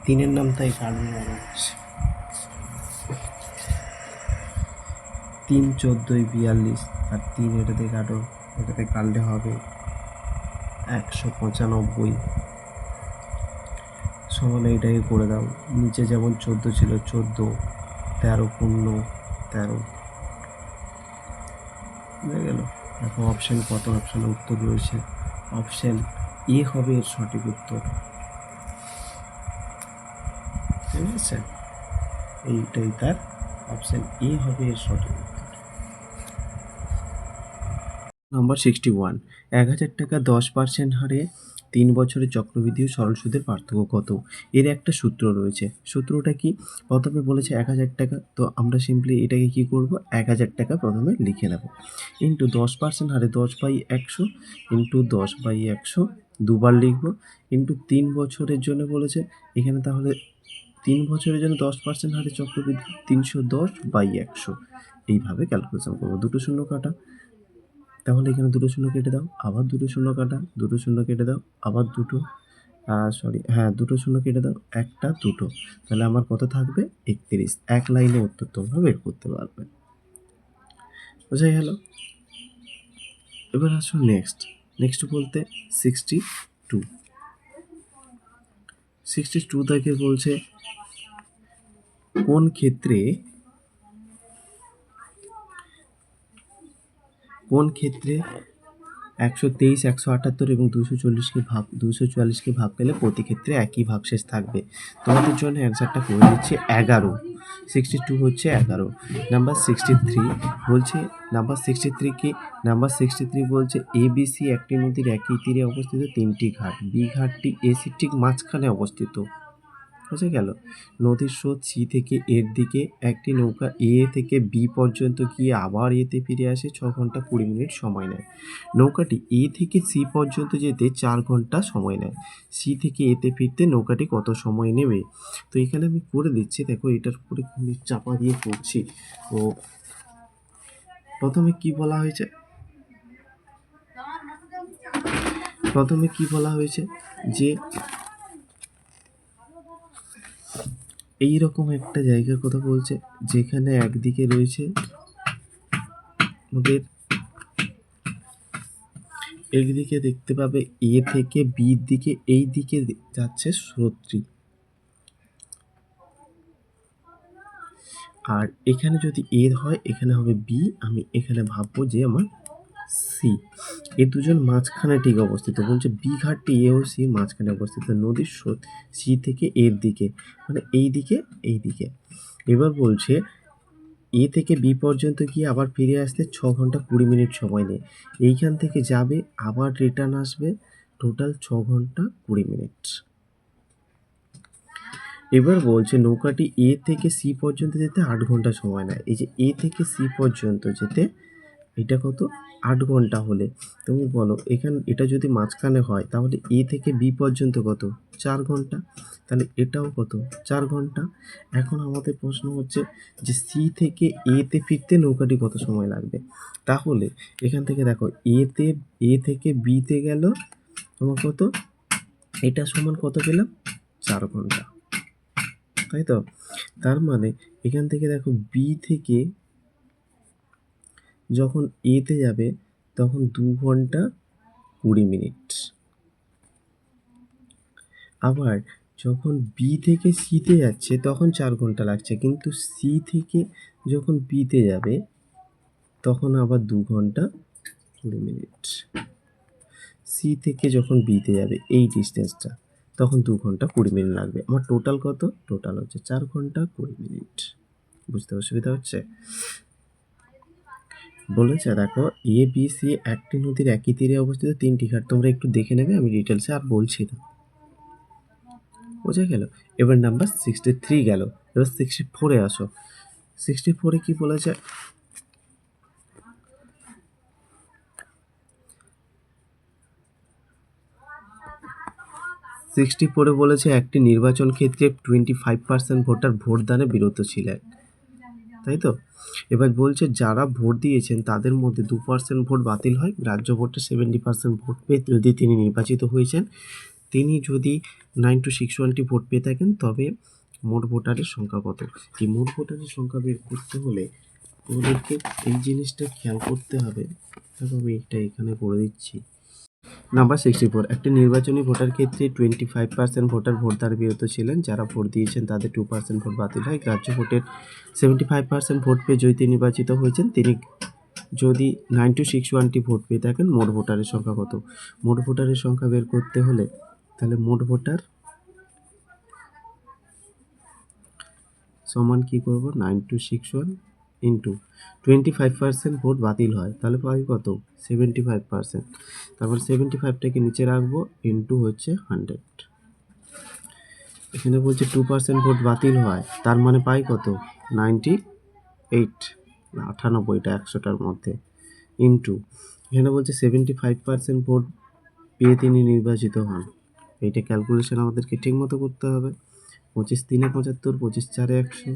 3-এর নামটাই কাটবে, মনে হচ্ছে 3 14 আর 3 এটাতে কাটো, এটাতে কাটলে হবে 195 সমান এইটাকে করে দাও। নিচে যেমন 14 ছিল 14, 13 পূর্ণ 13, বুঝে গেল? দেখো অপশান কত অপশানে উত্তর রয়েছে। অপশান এ হবে এর সঠিক উত্তর, ঠিক আছে? এইটাই তার অপশান এ হবে এর সঠিক উত্তর। নাম্বার 61, 1000 টাকা 10% হারে 3 বছরের চক্রবৃদ্ধি ও সরল সুদের পার্থক্য কত? এর একটা সূত্র রয়েছে। সূত্রটা কি? প্রথমে বলেছে 1000 টাকা, তো আমরা সিম্পলি এটাকে কি করব? 1000 টাকা প্রথমে লিখে নেব, ইন্টু 10% হারে 10/100 ইন্টু 10/100 দুবার লিখব, ইন্টু 3 বছরের জন্য বলেছে এখানে, তাহলে 3 বছরের জন্য 10% হারে চক্রবৃদ্ধি 310/100, এইভাবে ক্যালকুলেশন করবো। দুটো শূন্য কাটা, তাহলে এখানে দুটো শূন্য কেটে দাও, আবার দুটো শূন্য কাটা, দুটো শূন্য কেটে দাও, আবার দুটো, দুটো শূন্য কেটে দাও, একটা দুটো, তাহলে আমার কত থাকবে? 31। এক লাইনে উত্তর তোমরা বের করতে পারবে। বোঝা গেল? এবার আসো নেক্সট বলতে 62 থেকে বলছে কোন ক্ষেত্রে 123, 178 এবং 244কে ভাগ পেলে প্রতি ক্ষেত্রে একই ভাগশেষ থাকবে। তোমাদের জন্য অ্যান্সারটা করে দিচ্ছি 11। 62 হচ্ছে 11। নাম্বার 63 বলছে, নাম্বার 63 বলছে ABC একটি নদীর একই তীরে অবস্থিত 3টি ঘাট, বি ঘাটটি এসির ঠিক মাঝখানে অবস্থিত। বোঝা গেল? নদীর স্রোত সি থেকে এর দিকে, একটি নৌকা এ থেকে বি পর্যন্ত গিয়ে আবার এতে ফিরে আসে 6 ঘন্টা 20 মিনিট সময় নেয়। নৌকাটি এ থেকে সি পর্যন্ত যেতে 4 ঘন্টা সময় নেয়। সি থেকে এতে ফিরতে নৌকাটি কত সময় নেবে? তো এখানে আমি করে দিচ্ছি, দেখো এটার উপরে চাপা দিয়ে করছি। তো প্রথমে কি বলা হয়েছে যে এইরকম একটা জায়গার কথা বলছে, যেখানে একদিকে রয়েছে আমাদের, একদিকে দেখতে পাবে এ থেকে বির দিকে, এই দিকে যাচ্ছে স্রোতটি, আর এখানে যদি এ হয় এখানে হবে বি, আমি এখানে ভাববো যে আমার সি, এ দুজন মাঝখানে ঠিক অবস্থিত। বলছে বি ঘাটটি এ ও সি মাঝখানে অবস্থিত, নদীর স্রোত সি থেকে এর দিকে, মানে এই দিকে। এবার বলছে এ থেকে বি পর্যন্ত গিয়ে আবার ফিরে আসতে 6 ঘন্টা 20 মিনিট সময় নেয়। এইখান থেকে যাবে আবার রিটার্ন আসবে, টোটাল 6 ঘন্টা 20 মিনিট। এবার বলছে নৌকাটি এ থেকে সি পর্যন্ত যেতে 8 ঘন্টা সময় নেয়। এই যে এ থেকে সি পর্যন্ত যেতে এটা কত? 8 ঘন্টা হলে তুমি বলো, এটা যদি মাঝখানে হয় তাহলে এ থেকে বি পর্যন্ত কত? 4 ঘন্টা। তাহলে এটাও কত? 4 ঘন্টা। এখন আমাদের প্রশ্ন হচ্ছে যে সি থেকে এতে ফিরতে নৌকাটি কত সময় লাগবে? তাহলে এখান থেকে দেখো, এ থেকে বিতে গেল তোমার কত? এটা সমান কত পেলাম? 4 ঘন্টা, তাই তো? তার মানে এখান থেকে দেখো বি থেকে যখন এতে যাবে তখন 2 ঘন্টা 20 মিনিট। আবার যখন বি থেকে সিতে যাচ্ছে তখন 4 ঘন্টা লাগছে, কিন্তু সি থেকে যখন বিতে যাবে তখন আবার 2 ঘন্টা 20 মিনিট। সি থেকে যখন বিতে যাবে এই ডিস্টেন্সটা, তখন 2 ঘন্টা 20 মিনিট লাগবে। আমার টোটাল কত? টোটাল হচ্ছে 4 ঘন্টা 20 মিনিট। বুঝতে অসুবিধা হচ্ছে? বলেছে দেখো এ বি সি একটি নদীর একই তীরে অবস্থিত 3টি ঘাট, তোমরা একটু দেখে নেবে, আমি ডিটেলসে আর বলছি না। বোঝা গেল। এবার নাম্বার 63 গেল। এবার 64-এ আসো। 64-এ কি বলেছে? বলেছে একটি নির্বাচন ক্ষেত্রে 25% ভোটার ভোটদানে বিরত ছিলেন, তাই তো? এবার বলছে যারা ভোট দিয়েছেন তাদের মধ্যে 2% ভোট বাতিল হয়, গ্রাহ্য ভোটে 70% ভোট পেয়ে যদি তিনি নির্বাচিত হয়েছেন, তিনি যদি 9-61টি ভোট পেয়ে থাকেন, তবে মোট ভোটারের সংখ্যা কত? এই মোট ভোটারের সংখ্যা বের করতে হলে আমাদেরকে এই জিনিসটা খেয়াল করতে হবে। দেখো আমি এটা এখানে করে দিচ্ছি। নাম্বার 64, একটি নির্বাচনী ভোটার ক্ষেত্রে 25% ভোটার ভোটদানে বিরত ছিলেন, যারা ভোট দিয়েছেন তাদের 2% ভোট বাতিল হয়, গ্রাহ্য ভোটের 75% ভোট পেয়ে যদি নির্বাচিত হয়েছেন, তিনি যদি 9-61টি ভোট পেয়ে থাকেন, মোট ভোটারের সংখ্যা কত? মোট ভোটারের সংখ্যা বের করতে হলে তাহলে মোট ভোটার সমান কী করব? 9-61 ইন্টু 25% ভোট বাতিল হয়, তাহলে পাই কত? 75%। তারপর 75টাকে নিচে রাখবো, ইন্টু হচ্ছে 100। এখানে বলছে 2% ভোট বাতিল হয়, তার মানে পাই কত? 98, 98টা 100টার মধ্যে, ইন্টু এখানে বলছে 75% ভোট পেয়ে তিনি নির্বাচিত হন। এইটা ক্যালকুলেশন আমাদেরকে ঠিকমতো করতে হবে। 25×3 = 75, 25×4 = 100,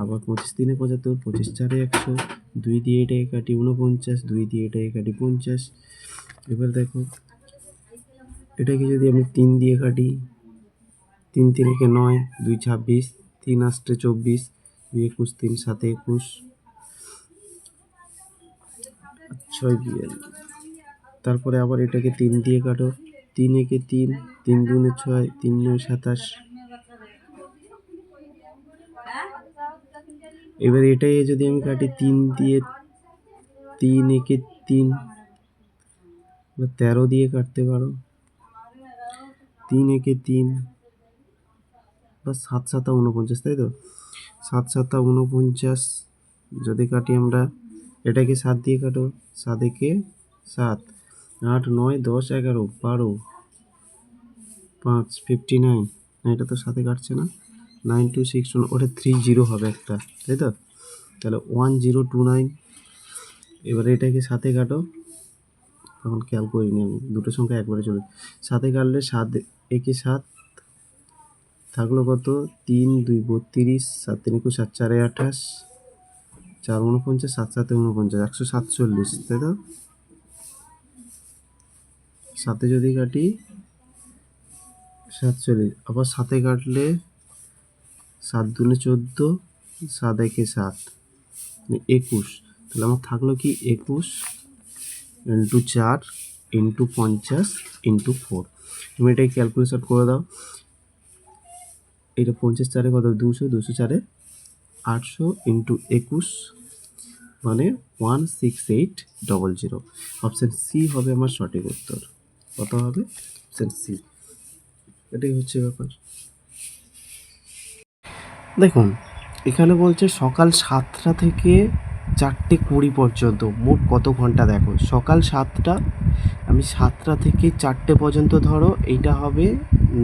আবার 25×3 = 75, 25×4 = 100, 2 দিয়ে এটাকে কাটি 49, 2 দিয়ে এটাকে কাটি 50। এবার দেখো এটাকে যদি আমি 3 দিয়ে কাটি, 3×3 = 9, 2 = 26, 3 × 8 = 24, 2 × 21, 3 × 7 = 21, 6 দিয়ে, তারপরে আবার এটাকে 3 দিয়ে কাটো, 3 একে 3, 3 দুগুণে 6, 3 9 27। এবার এটাই যদি আমি কাটি 3 দিয়ে, 3 একে 3, 13 দিয়ে কাটতে পারো, 3 একে 3 বা 7 7 49, তাই তো? 7 7 49 যদি কাটি আমরা, এটাকে 7 দিয়ে কাটো, 7 একে 7, 8 9 10 11 12, 5 59। এটা তো সাথে কাটছে না, 9-6, ওটা 30 হবে একটা, তাই তো? তাহলে 1029। এবারে এটাকে সাথে কাটো, তখন খেয়াল করিনি আমি, দুটো সংখ্যা একবারে চলে। সাথে কাটলে 7 একে 7 থাকলো কত? 3 2 32, 7 3 21, 7 4 28, 4 49, 7 7 49, 147, তাই তো? সাথে যদি কাটি 47, আবার সাথে কাটলে 7 দুগুণে 14, 7 একে 7, 21। তাহলে আমার থাকলো কি 21 × 4 × 50 × 4। তুমি এটাই ক্যালকুলেশন করে দাও। এটা 50 4 কত? 200, 200 4 800 × 21 মানে 16800। অপশান সি হবে আমার সঠিক উত্তর। কত হবে? Option C. এটাই হচ্ছে ব্যাপার। দেখুন এখানে বলছে সকাল 7টা থেকে 4টে 20 পর্যন্ত মোট কত ঘন্টা। দেখো সকাল 7টা, আমি 7টা থেকে 4টে পর্যন্ত ধরো, এইটা হবে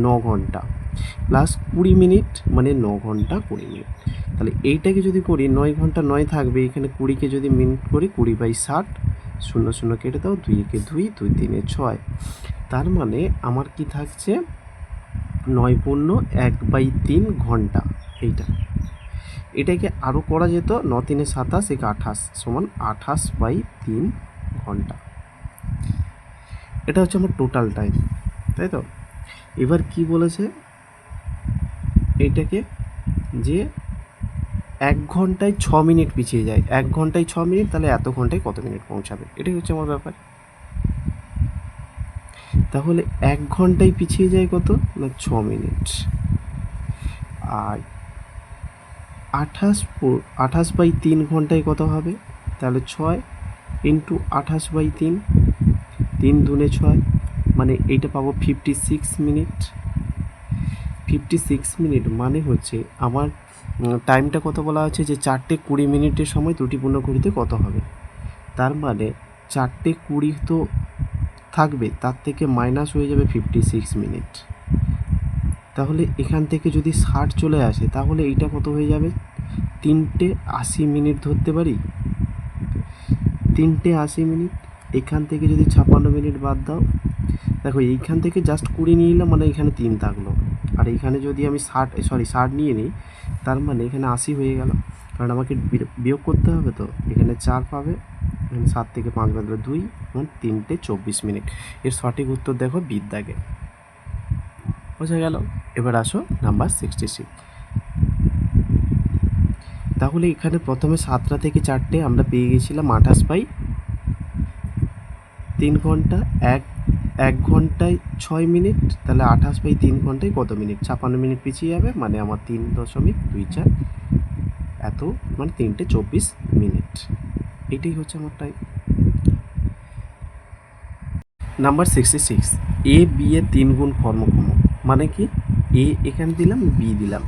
9 ঘন্টা প্লাস 20 মিনিট, মানে 9 ঘন্টা 20 মিনিট। তাহলে এইটাকে যদি করি 9 ঘন্টা 9 থাকবে, এখানে 20কে যদি মিনিট করি 20/60, 0 0 কেটে দাও, 2 একে 2, 2 3 6। তার মানে আমার কি থাকছে? 9 পূর্ণ 1/3 ঘন্টা। এটাকে আরও করা যেত, 9 3 27, 1 28 সমান 28/3 ঘন্টা। এটা হচ্ছে আমার টোটাল টাইম, তাই তো? এবার কি বলেছে এইটাকে, যে 1 ঘন্টায় 6 মিনিট পিছিয়ে যায়, 1 ঘন্টায় 6 মিনিট, তাহলে এত ঘন্টায় কত মিনিট পৌঁছাবে, এটাই হচ্ছে আমার ব্যাপার। তাহলে 1 ঘন্টায় পিছিয়ে যায় কত না 6 মিনিট, আর 28/3 ঘন্টায় কত হবে? তাহলে 6 × 28/3, 3 দুনে 6, মানে এইটা পাবো 56 মিনিট। 56 মিনিট মানে হচ্ছে আমার টাইমটা কত বলা হচ্ছে, যে 4টে 20 মিনিটের সময় ত্রুটিপূর্ণ ঘড়িতে কত হবে। তার মানে 4টে 20 তো থাকবে, তার থেকে মাইনাস হয়ে যাবে 56 মিনিট। তাহলে এখান থেকে যদি 60 চলে আসে তাহলে এইটা কত হয়ে যাবে? 3:80 মিনিট ধরতে পারি। 3:80 মিনিট, এখান থেকে যদি 56 মিনিট বাদ দাও, দেখো এইখান থেকে জাস্ট 20 নিয়ে নিলাম, মানে এখানে 3 থাকলো। আর এইখানে যদি আমি 60 নিয়ে নিই, তার মানে এখানে 80 হয়ে গেল, কারণ আমাকে বিয়োগ করতে হবে, তো এখানে 4 পাবে, এখানে 7 থেকে 5 বাদ দিলে 2, মানে 3:24 মিনিট। এর সঠিক উত্তর দেখো বিদ দাগে। বোঝা গেল? এবার আসো নাম্বার 66। তাহলে এখানে প্রথমে 7টা থেকে 4টে আমরা পেয়ে গেছিলাম 28/3 ঘন্টা, 1 ঘন্টায় 6 মিনিট, তাহলে 28/3 ঘন্টায় কত মিনিট? 56 মিনিট পিছিয়ে যাবে, মানে আমার 3.24 এত, মানে 3:24 মিনিট। এটাই হচ্ছে আমার টাইম। নাম্বার 66, এ বি এর 3 গুণ কর্মক্ষম, মানে কি? এ এখানে দিলাম, বি দিলাম,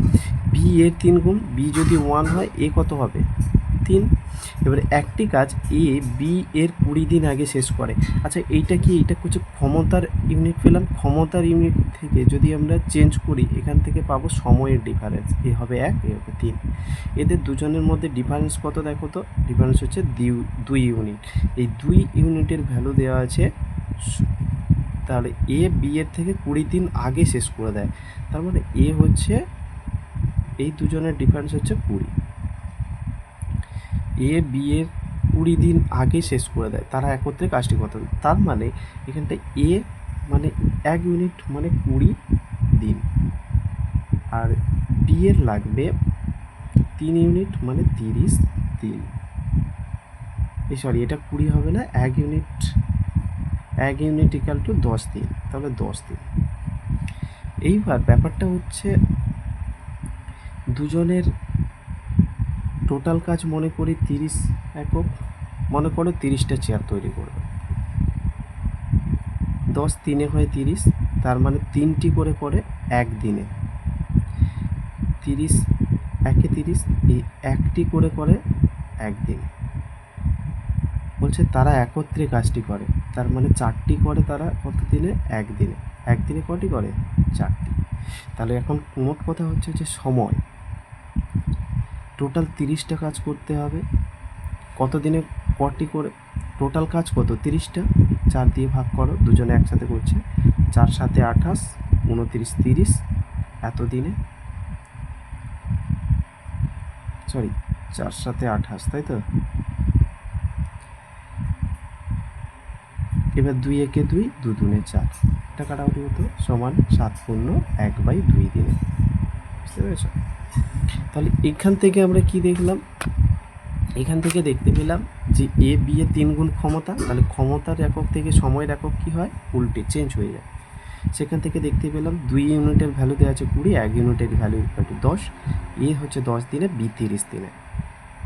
বি এর 3 গুণ, বি যদি 1 হয় এ কত হবে? 3। এবারে একটি কাজ এ বি এর 20 দিন আগে শেষ করে। আচ্ছা এইটা কি? এইটা হচ্ছে ক্ষমতার ইউনিট পেলাম, ক্ষমতার ইউনিট থেকে যদি আমরা চেঞ্জ করি এখান থেকে পাবো সময়ের ডিফারেন্স, এ হবে 1, এ হবে 3। এদের দুজনের মধ্যে ডিফারেন্স কত দেখো তো? ডিফারেন্স হচ্ছে 2 ইউনিট। এই 2 ইউনিটের ভ্যালু দেওয়া আছে, তাহলে এ বি এর থেকে 20 দিন আগে শেষ করে দেয়, তার মানে এ হচ্ছে, এই দুজনের ডিফারেন্স হচ্ছে 20। এ বি এর 20 দিন আগে শেষ করে দেয়, তারা একত্রে কাজটি করতে হবে। তার মানে এখানটা এ মানে 1 ইউনিট মানে 20 দিন, আর বি এর লাগবে 3 ইউনিট মানে 30 দিন। সরি, এটা 20 হবে না, 1 ইউনিট ইকাল টু 10 দিন, তাহলে 10 দিন। এইবার ব্যাপারটা হচ্ছে দুজনের টোটাল কাজ মনে করি 30 একক, মনে করো 30টা চেয়ার তৈরি করবে, 10 3 হয় 30, তার মানে 3টি করে করে একদিনে, 30 একে 30, এই একটি করে করে একদিনে। বলছে তারা একত্রে কাজটি করে, তার মানে 4টি করে তারা কত দিনে? একদিনে। একদিনে কটি করে? 4টি। তাহলে এখন মোট কথা হচ্ছে যে সময় টোটাল 30টা কাজ করতে হবে, কত দিনে কটি করে? টোটাল কাজ কত? 30টা, 4 দিয়ে ভাগ করো, দুজনে একসাথে করছে, 4 7 28, 29 30, এত দিনে, সরি 4 7 28, তাই তো? এবার 2 একে 2, 2 দুনে 4, এটা কাটাকুটি হতো, সমান 7 পূর্ণ 1/2 দিনে। বুঝতে পেরেছ? তাহলে এখান থেকে আমরা কি দেখলাম? এখান থেকে দেখতে পেলাম যে এ বি এর 3 গুণ ক্ষমতা, তাহলে ক্ষমতার একক থেকে সময়ের একক কী হয়? উল্টে চেঞ্জ হয়ে যায়। সেখান থেকে দেখতে পেলাম 2 ইউনিটের ভ্যালু দেওয়া আছে 20, 1 ইউনিটের ভ্যালু ইকুয়াল টু 10, এ হচ্ছে 10 দিনে, বি 30 দিনে।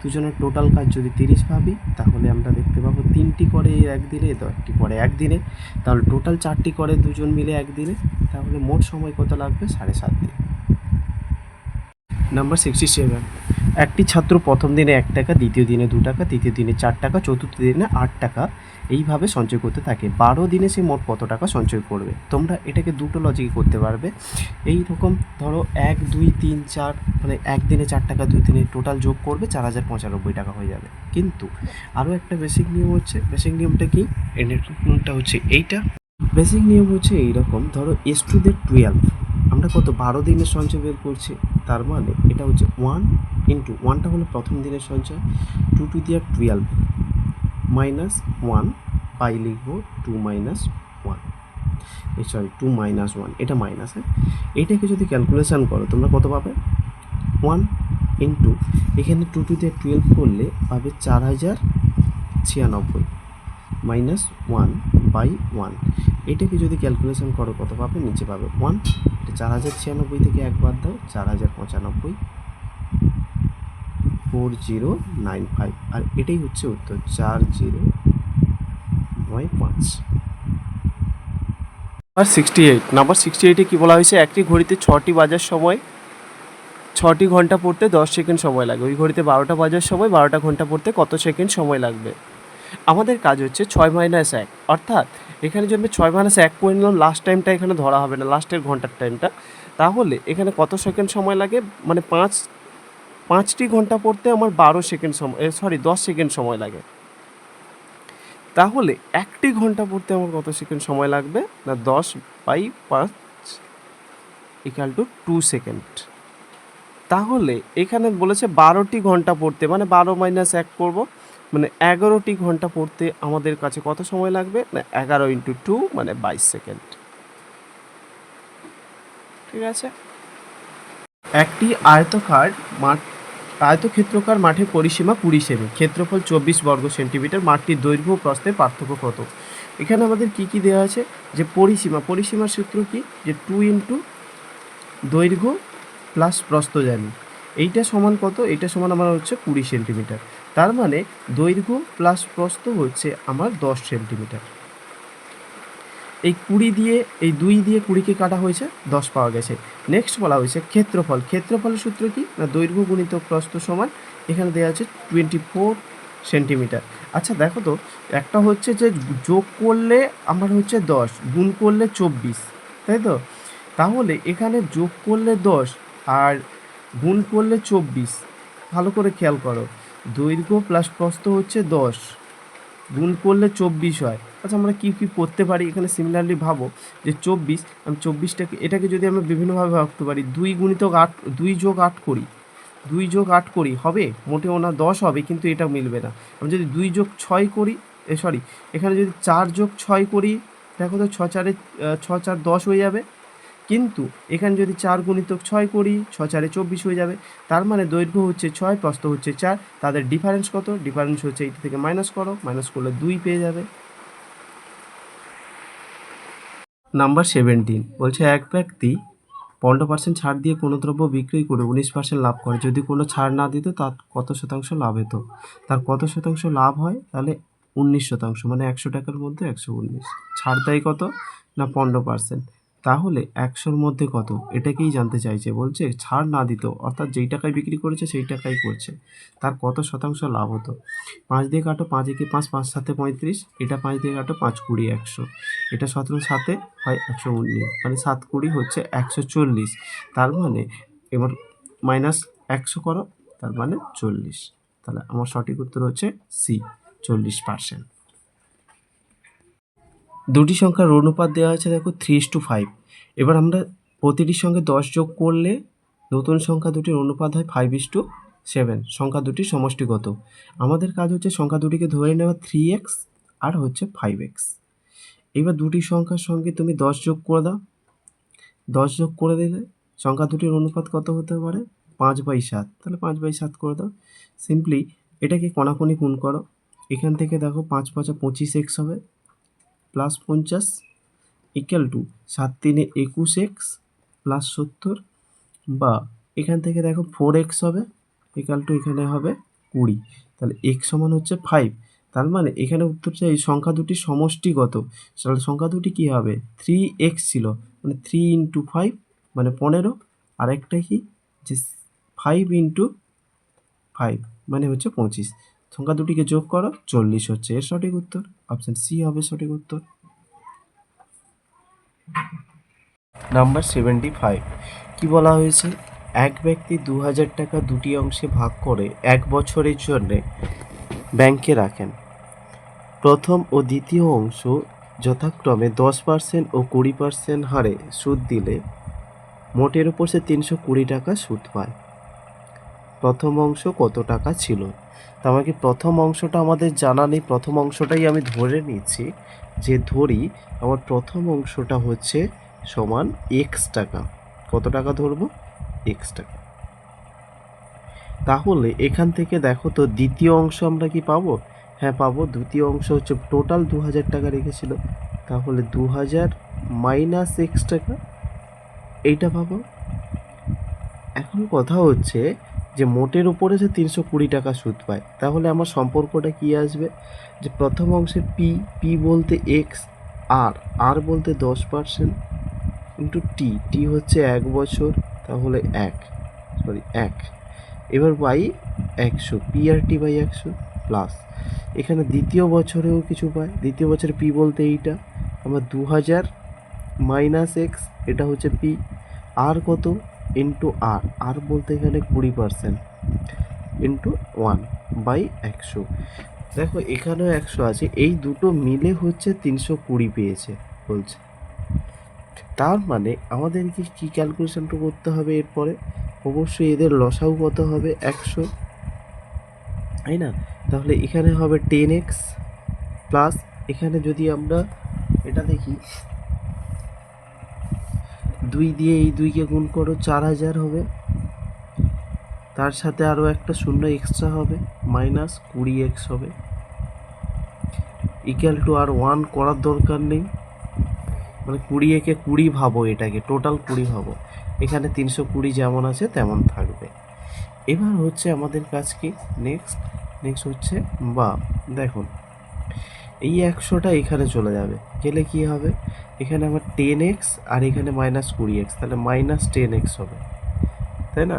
দুজনের টোটাল কাজ যদি 30 ভাবি, তাহলে আমরা দেখতে পাবো 3টি করে একদিনে, 10টি করে একদিনে, তাহলে টোটাল 4টি করে দুজন মিলে একদিনে, তাহলে মোট সময় কত লাগবে? 7.5 দিন। নাম্বার 67, একটি ছাত্র প্রথম দিনে 1 টাকা, দ্বিতীয় দিনে 2 টাকা, তৃতীয় দিনে 4 টাকা, চতুর্থ দিনে 8 টাকা এইভাবে সঞ্চয় করতে থাকে। 12 দিনে সে মোট কত টাকা সঞ্চয় করবে? তোমরা এটাকে দুটো লজিকে করতে পারবে। এই রকম ধরো 1 2 3 4, মানে একদিনে 4 টাকা, 2 দিনে টোটাল যোগ করবে 4095 টাকা হয়ে যাবে। কিন্তু আরও একটা বেসিক নিয়ম হচ্ছে, বেসিক নিয়মটা কি? এর নিয়মটা হচ্ছে এইটা। বেসিক নিয়ম হচ্ছে এইরকম, ধরো এস টু দের 12, আমরা কত 12 দিনের সঞ্চয় বের করছি, তার মানে এটা হচ্ছে 1 ইন্টু 1টা হলো প্রথম দিনের সঞ্চয়, 2 টু দি 12 মাইনাস 1 বাই লিখবো 2 মাইনাস 1, সরি 2 মাইনাস 1, এটা মাইনাস। এইটাকে যদি ক্যালকুলেশান করো তোমরা কত পাবে? 1 ইন্টু এখানে 2 টু দি 12 করলে পাবে 4096 মাইনাস 1 বাই 1, এটাকে যদি ক্যালকুলেশন করো কত পাবে? নিচে পাবে 1, 4096 থেকে 1 বাদ দাও, 4095, 4095, আর এটাই হচ্ছে উত্তর, 4095। নাম্বার 68 কি বলা হয়েছে? একটি ঘড়িতে 6টি বাজার সময় 6টি ঘন্টা পড়তে 10 সেকেন্ড সময় লাগে, ওই ঘড়িতে 12টা বাজার সময় 12টা ঘন্টা পড়তে কত সেকেন্ড সময় লাগবে? আমাদের কাজ হচ্ছে 6 মাইনাস 1, অর্থাৎ এখানে জন্য 6 মাইনাস 1 করে নিলাম, লাস্ট টাইমটা এখানে ধরা হবে না, লাস্টের ঘন্টার টাইমটা, তাহলে এখানে কত সেকেন্ড সময় লাগে, মানে 5টি ঘন্টা পড়তে আমার 12 সেকেন্ড সময়, 10 সেকেন্ড সময় লাগে। তাহলে 1টি ঘন্টা পড়তে আমার কত সেকেন্ড সময় লাগবে না 10/5 = 2 সেকেন্ড। তাহলে এখানে বলেছে 12টি ঘন্টা পড়তে, মানে 12 - 1 করব, মানে 11টি ঘন্টা পড়তে আমাদের কাছে কত সময় লাগবে না 11 × 2 মানে 22 সেকেন্ড। ঠিক আছে। একটি আয়তক্ষেত্রাকার মাঠের পরিসীমা 20 সেমি, ক্ষেত্রফল 24 বর্গ সেন্টিমিটার, মাঠটির দৈর্ঘ্য ও প্রস্থের পার্থক্য কত? এখানে আমাদের কি কি দেওয়া আছে, যে পরিসীমার সূত্র কি, যে 2 × দৈর্ঘ্য প্লাস প্রস্থ জানি, এইটা সমান কত, এইটা সমান আমার হচ্ছে 20 সেন্টিমিটার। তার মানে দৈর্ঘ্য প্লাস প্রস্থ হচ্ছে আমার 10 সেন্টিমিটার। এই 20 দিয়ে, এই 2 দিয়ে 20কে কাটা হয়েছে, 10 পাওয়া গেছে। নেক্সট বলা হয়েছে ক্ষেত্রফলের সূত্র কি না দৈর্ঘ্য গুণিত প্রস্থ সমান, এখানে দেওয়া আছে 24 সেন্টিমিটার। আচ্ছা দেখো তো, একটা হচ্ছে যে যোগ করলে আমার হচ্ছে 10, গুণ করলে 24, তাই তো? তাহলে এখানে যোগ করলে 10 আর গুণ করলে 24, ভালো করে খেয়াল করো, দৈর্ঘ্য প্লাস প্রস্থ হচ্ছে 10, গুণ করলে 24 হয়। আচ্ছা আমরা কী কী করতে পারি এখানে, সিমিলারলি ভাবো যে 24, আমি 24টাকে যদি আমরা বিভিন্নভাবে ভাবতে পারি, 2 × 8, 2 + 8 করি, 2 + 8 করি হবে, মোটেও না 10 হবে, কিন্তু এটা মিলবে না। আমি যদি 2 + 6 করি, এখানে যদি 4 + 6 করি, দেখো তো 6 × 4 = 10 হয়ে যাবে, কিন্তু এখানে যদি 4 × 6 করি, 6 × 4 = 24 হয়ে যাবে। তার মানে দৈর্ঘ্য হচ্ছে 6, প্রস্থ হচ্ছে 4, তাদের ডিফারেন্স কত, ডিফারেন্স হচ্ছে এইটা থেকে মাইনাস করো, মাইনাস করলে 2 পেয়ে যাবে। নাম্বার 17 বলছে এক ব্যক্তি 15% ছাড় দিয়ে কোনো দ্রব্য বিক্রি করে 19% লাভ করে, যদি কোনো ছাড় না দিত তার কত শতাংশ লাভ হতো? তার কত শতাংশ লাভ হয়, তাহলে 19%, মানে 100 টাকার মধ্যে 119। ছাড় দেয় কত না 15%, তাহলে 100-র মধ্যে কত, এটাকেই জানতে চাইছে। বলছে ছাড় না দিত, অর্থাৎ যেই টাকায় বিক্রি করেছে সেই টাকাই করছে, তার কত শতাংশ লাভ হতো? 5 দিয়ে কাটো, 5 × 5, 5 × 7 = 35, এটা 5 দিয়ে কাটো, 5 × 20 = 100, এটা 17 × 7 হয় 119, মানে 7 × 20 হচ্ছে 140। তার মানে এবার মাইনাস 100 করো, তার মানে 40। তাহলে আমার সঠিক উত্তর হচ্ছে সি, 40%। দুটি সংখ্যার অনুপাত দেওয়া আছে, দেখো 3:5। এবার আমরা প্রতিটির সঙ্গে 10 যোগ করলে নতুন সংখ্যা দুটির অনুপাত হয় 5:7। সংখ্যা দুটির সমষ্টি কত? আমাদের কাজ হচ্ছে সংখ্যা দুটিকে ধরে নেওয়া 3x আর হচ্ছে 5x। এবার দুটি সংখ্যার সঙ্গে তুমি 10 যোগ করে দাও, 10 যোগ করে দিলে সংখ্যা দুটির অনুপাত কত হতে পারে, 5/7। তাহলে 5/7 করে দাও। সিম্পলি এটাকে কোণাকুণি গুণ করো, এখান থেকে দেখো 5 × 5 = 25x হবে, প্লাস 50 = 7 × 3 = 21x প্লাস 70, বা এখান থেকে দেখো 4x হবে, এখানে হবে 20। তাহলে x সমান হচ্ছে 5। তার মানে এখানে উত্তর চাই সংখ্যা দুটির সমষ্টি কত, তাহলে সংখ্যা দুটি কী হবে, 3x ছিল, মানে 3 × 5 মানে 15, আর একটা কি যে 5 × 5 মানে হচ্ছে 25। সংখ্যা দুটিকে যোগ করো, 40 হচ্ছে এর সঠিক উত্তর। অপশান সি হবে সঠিক উত্তর। নাম্বার 75 কি বলা হয়েছে, এক ব্যক্তি 2000 টাকা দুটি অংশে ভাগ করে 1 বছরের জন্য ব্যাংকে রাখেন। প্রথম ও দ্বিতীয় অংশ যথাক্রমে 10% ও 20% হারে সুদ দিলে মোটের উপর সে 320 টাকা সুদ পায়। প্রথম অংশ কত টাকা ছিল? তো আমাকে প্রথম অংশটা আমাদের জানা নেই, প্রথম অংশটাই আমি ধরে নিচ্ছি, যে ধরি আমার প্রথম অংশটা হচ্ছে সমান x টাকা। কত টাকা ধরবো, x টাকা। তাহলে এখান থেকে দেখো তো দ্বিতীয় অংশ আমরা কি পাবো, হ্যাঁ পাবো। দ্বিতীয় অংশ হচ্ছে টোটাল 2000 টাকা রেখেছিল, তাহলে 2000 মাইনাস x টাকা, এইটা পাবো। এখন কথা হচ্ছে যে মোটের উপরে সে 320 টাকা সুদ পায়, তাহলে আমার সম্পর্কটা কি আসবে, যে প্রথম অংশে পি বলতে এক্স, আর বলতে 10% ইন্টু টি হচ্ছে 1 বছর, তাহলে 1, এবার by 100, P R T by 100, plus এখানে দ্বিতীয় বছরেও কিছু পায়, দ্বিতীয় বছরে পি বলতে এইটা, আমার 2000 মাইনাস এক্স, এটা হচ্ছে পি, আর কত ইন্টু আর, আর বলতে এখানে 20% ইন্টু 1/100। দেখো এখানেও 100 আছে, এই দুটো মিলে হচ্ছে 320 পেয়েছে বলছে। তার মানে আমাদেরকে কি ক্যালকুলেশনটা করতে হবে এরপরে, অবশ্যই এদের লসাগু কত হবে 100, তাই না? তাহলে এখানে হবে 10x প্লাস, এখানে যদি আমরা এটা দেখি 2 দিয়ে এই 2কে গুণ করো 4000 হবে, তার সাথে আরও একটা শূন্য এক্সট্রা হবে, মাইনাস 20x হবে, ইকুয়াল টু আর 1 করার দরকার নেই, মানে 20 একে 20 ভাবো, এটাকে টোটাল 20 ভাবো, এখানে 320 যেমন আছে তেমন থাকবে। এবার হচ্ছে আমাদের কাজ কি, নেক্সট হচ্ছে বা দেখুন এই 100টা এখানে চলে যাবে, গেলে কি হবে, এখানে আমার 10x আর এখানে মাইনাস 20x, তাহলে মাইনাস 10x হবে, তাই না?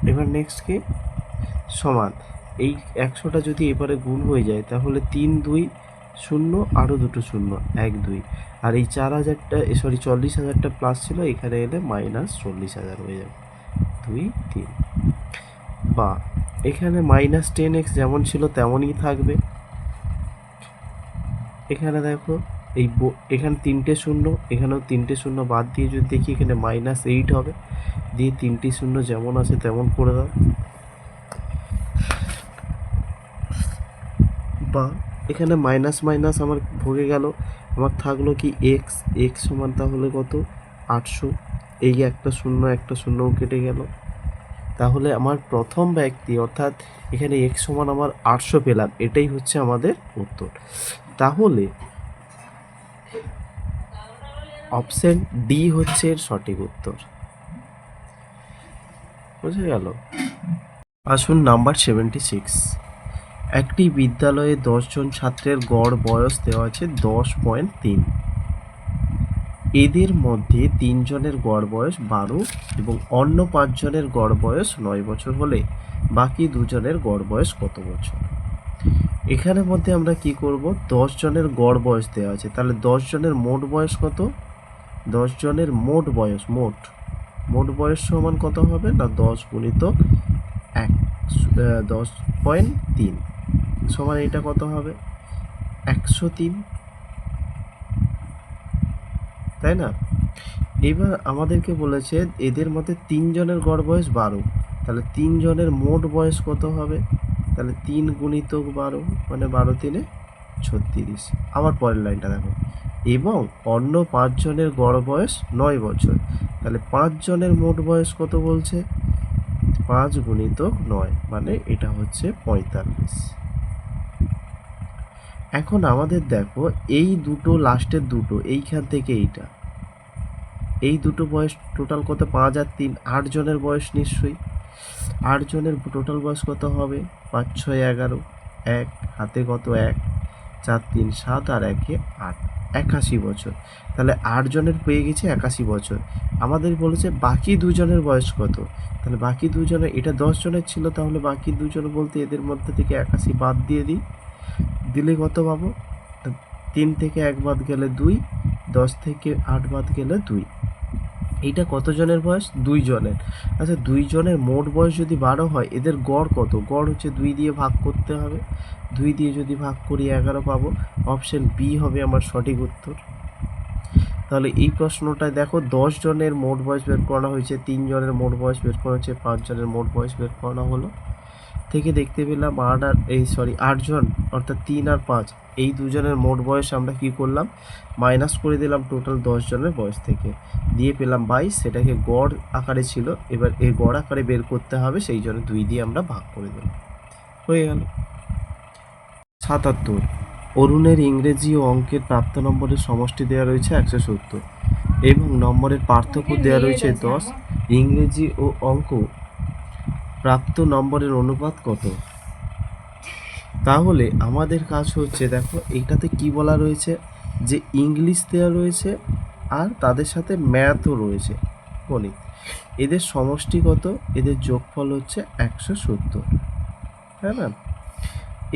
এবার নেক্সট কি, সমান এই 100টা যদি এবারে গুণ হয়ে যায় তাহলে 3 2 0 আরও দুটো শূন্য 1 2, আর এই 4000টা সরি 40,000টা প্লাস ছিল, এখানে এলে মাইনাস 40,000 হয়ে যাবে, 2 3। বা এখানে মাইনাস 10x যেমন ছিল তেমনই থাকবে, এখানে দেখো এই এখানে 3টে শূন্য, এখানেও 3টে শূন্য বাদ দিয়ে যদি দেখি এখানে -8 হবে, দিয়ে 3টি শূন্য যেমন আছে তেমন করে দাও। বা এখানে মাইনাস মাইনাস আমার ভগে গেল, আমার থাকলো কি এক্স সমান তাহলে কত 800, এই একটা শূন্য কেটে গেল, তাহলে আমার প্রথম ব্যক্তি অর্থাৎ এখানে এক্স সমান আমার 800 পেলাম, এটাই হচ্ছে আমাদের উত্তর। তাহলে অপশন ডি হচ্ছে এর সঠিক উত্তর। বুঝে গেল? আসুন নাম্বার 76। একটি বিদ্যালয়ে 10 জন ছাত্রের গড় বয়স দেওয়া আছে 10.3। এদের মধ্যে 3 জনের গড় বয়স 12 এবং অন্য 5 জনের গড় বয়স 9 বছর হলে বাকি 2 জনের গড় বয়স কত বছর? এখানের মধ্যে আমরা কি করব, 10 জনের গড় বয়স দেওয়া আছে, তাহলে 10 জনের মোট বয়স কত, 10 জনের মোট বয়স মোট বয়স সমান কত হবে না 10 গুণিতক 1 10.3 সমান এটা কত হবে 103, তাই না? এবার আমাদেরকে বলেছে এদের মধ্যে 3 জনের গড় বয়স 12, তাহলে 3 জনের মোট বয়স কত হবে, তাহলে 3 গুণিতক 12 মানে 12 3 36। আবার পরের লাইনটা দেখো, এবং অন্য 5 জনের গড় বয়স 9 বছর, তাহলে 5 জনের মোট বয়স কত বলছে 5 গুণিতক 9 মানে এটা হচ্ছে 45। এখন আমাদের দেখো এই দুটো লাস্টের দুটো, এইখান থেকে এইটা, এই দুটো বয়স টোটাল কত 5 আর 3 8 জনের বয়স নিশ্চয়ই, 8 জনের টোটাল বয়স কত হবে 5 6 11, 1 হাতে কত 1 4 3 7 আর 1 8, 81 বছর। তাহলে 8 জনের পেয়ে গেছে 81 বছর। আমাদের বলেছে বাকি 2 জনের বয়স কত, তাহলে বাকি 2 জনের, এটা 10 জনের ছিল, তাহলে বাকি 2 জন বলতে এদের মধ্যে থেকে 81 বাদ দিয়ে দিই, দিলে কত পাবো 3 থেকে 1 বাদ গেলে 2, 10 থেকে 8 বাদ গেলে 2, এইটা কত জনের বয়স 2 জনের। আচ্ছা 2 জনের মোট বয়স যদি 12 হয়, এদের গড় কত, গড় হচ্ছে 2 দিয়ে ভাগ করতে হবে, 2 দিয়ে যদি ভাগ করি 11 পাবো, অপশন বি হবে আমার সঠিক উত্তর। তাহলে এই প্রশ্নটায় দেখো 10 জনের মোট বয়স বের করা হয়েছে, 3 জনের মোট বয়স বের করা হয়েছে, 5 জনের মোট বয়স বের করা হলো, থেকে দেখতে পেলাম 8 জন অর্থাৎ 3 আর 5 এই 2 জনের মোট বয়স আমরা কি করলাম মাইনাস করে দিলাম টোটাল 10 জনের বয়স থেকে, দিয়ে পেলাম 22, সেটাকে গড় আকারে ছিল, এবার এই গড় আকারে বের করতে হবে, সেই জন্য 2 দিয়ে আমরা ভাগ করে দিলাম, হয়ে গেল। 77, অরুণের ইংরেজি ও অঙ্কের প্রাপ্ত নম্বরের সমষ্টি দেওয়া রয়েছে 170 এবং নম্বরের পার্থক্য দেওয়া রয়েছে 10, ইংরেজি ও অঙ্ক প্রাপ্ত নম্বরের অনুপাত কত? তাহলে আমাদের কাজ হচ্ছে দেখো এইটাতে কি বলা রয়েছে যে ইংলিশ দেওয়া রয়েছে আর তাদের সাথে ম্যাথও রয়েছে, গণিত, এদের সমষ্টি কত, এদের যোগফল হচ্ছে 170, তাই না?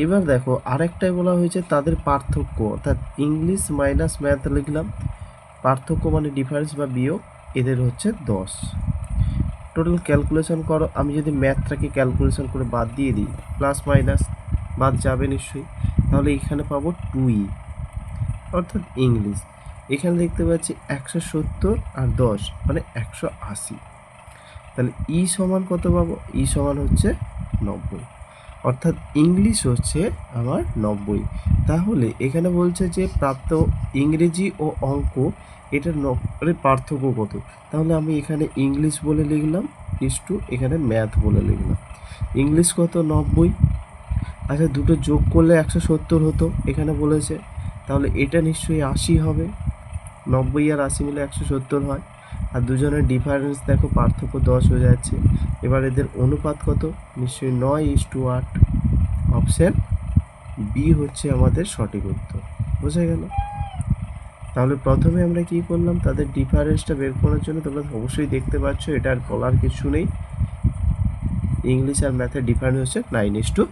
এবার দেখো আরেকটাই বলা হয়েছে তাদের পার্থক্য, অর্থাৎ ইংলিশ মাইনাস ম্যাথ লিখলাম, পার্থক্য মানে ডিফারেন্স বা বিয়োগ, এদের হচ্ছে 10। টোটাল ক্যালকুলেশন করো। আমি যদি ম্যাথটাকে ক্যালকুলেশন করে বাদ দিয়ে দিই, প্লাস মাইনাস বাদ যাবে নিশ্চয়ই, তাহলে এখানে পাবো 2e অর্থাৎ ইংলিশ। এখানে দেখতে পাচ্ছি 170 আর 10 মানে 180। তাহলে ই সমান কত পাবো? ই সমান হচ্ছে 90, অর্থাৎ ইংলিশ হচ্ছে আমার 90। তাহলে এখানে বলছে যে প্রাপ্ত ইংরেজি ও অঙ্ক এটার পার্থক্য কত। তাহলে আমি এখানে ইংলিশ বলে লিখলাম, এখানে ম্যাথ বলে লিখলাম। ইংলিশ কত? 90। আচ্ছা, দুটো যোগ করলে 170 হতো এখানে বলেছে, তাহলে এটা নিশ্চয়ই 80 হবে। 90 আর 80 মিলে 170 হয়। আর দুজনের ডিফারেন্স দেখো, পার্থক্য 10 হয়ে যাচ্ছে। এবার এদের অনুপাত কত? নিশ্চয়ই 9:8। অপশান বি হচ্ছে আমাদের সঠিক উত্তর। বোঝা গেল? তাহলে প্রথমে আমরা কি করলাম, তাদের ডিফারেন্সটা বের করার জন্য তোমরা অবশ্যই দেখতে পাচ্ছ, এটা আর বলার কিছু নেই। ইংলিশ আর ম্যাথের ডিফারেন্স হচ্ছে 9:8।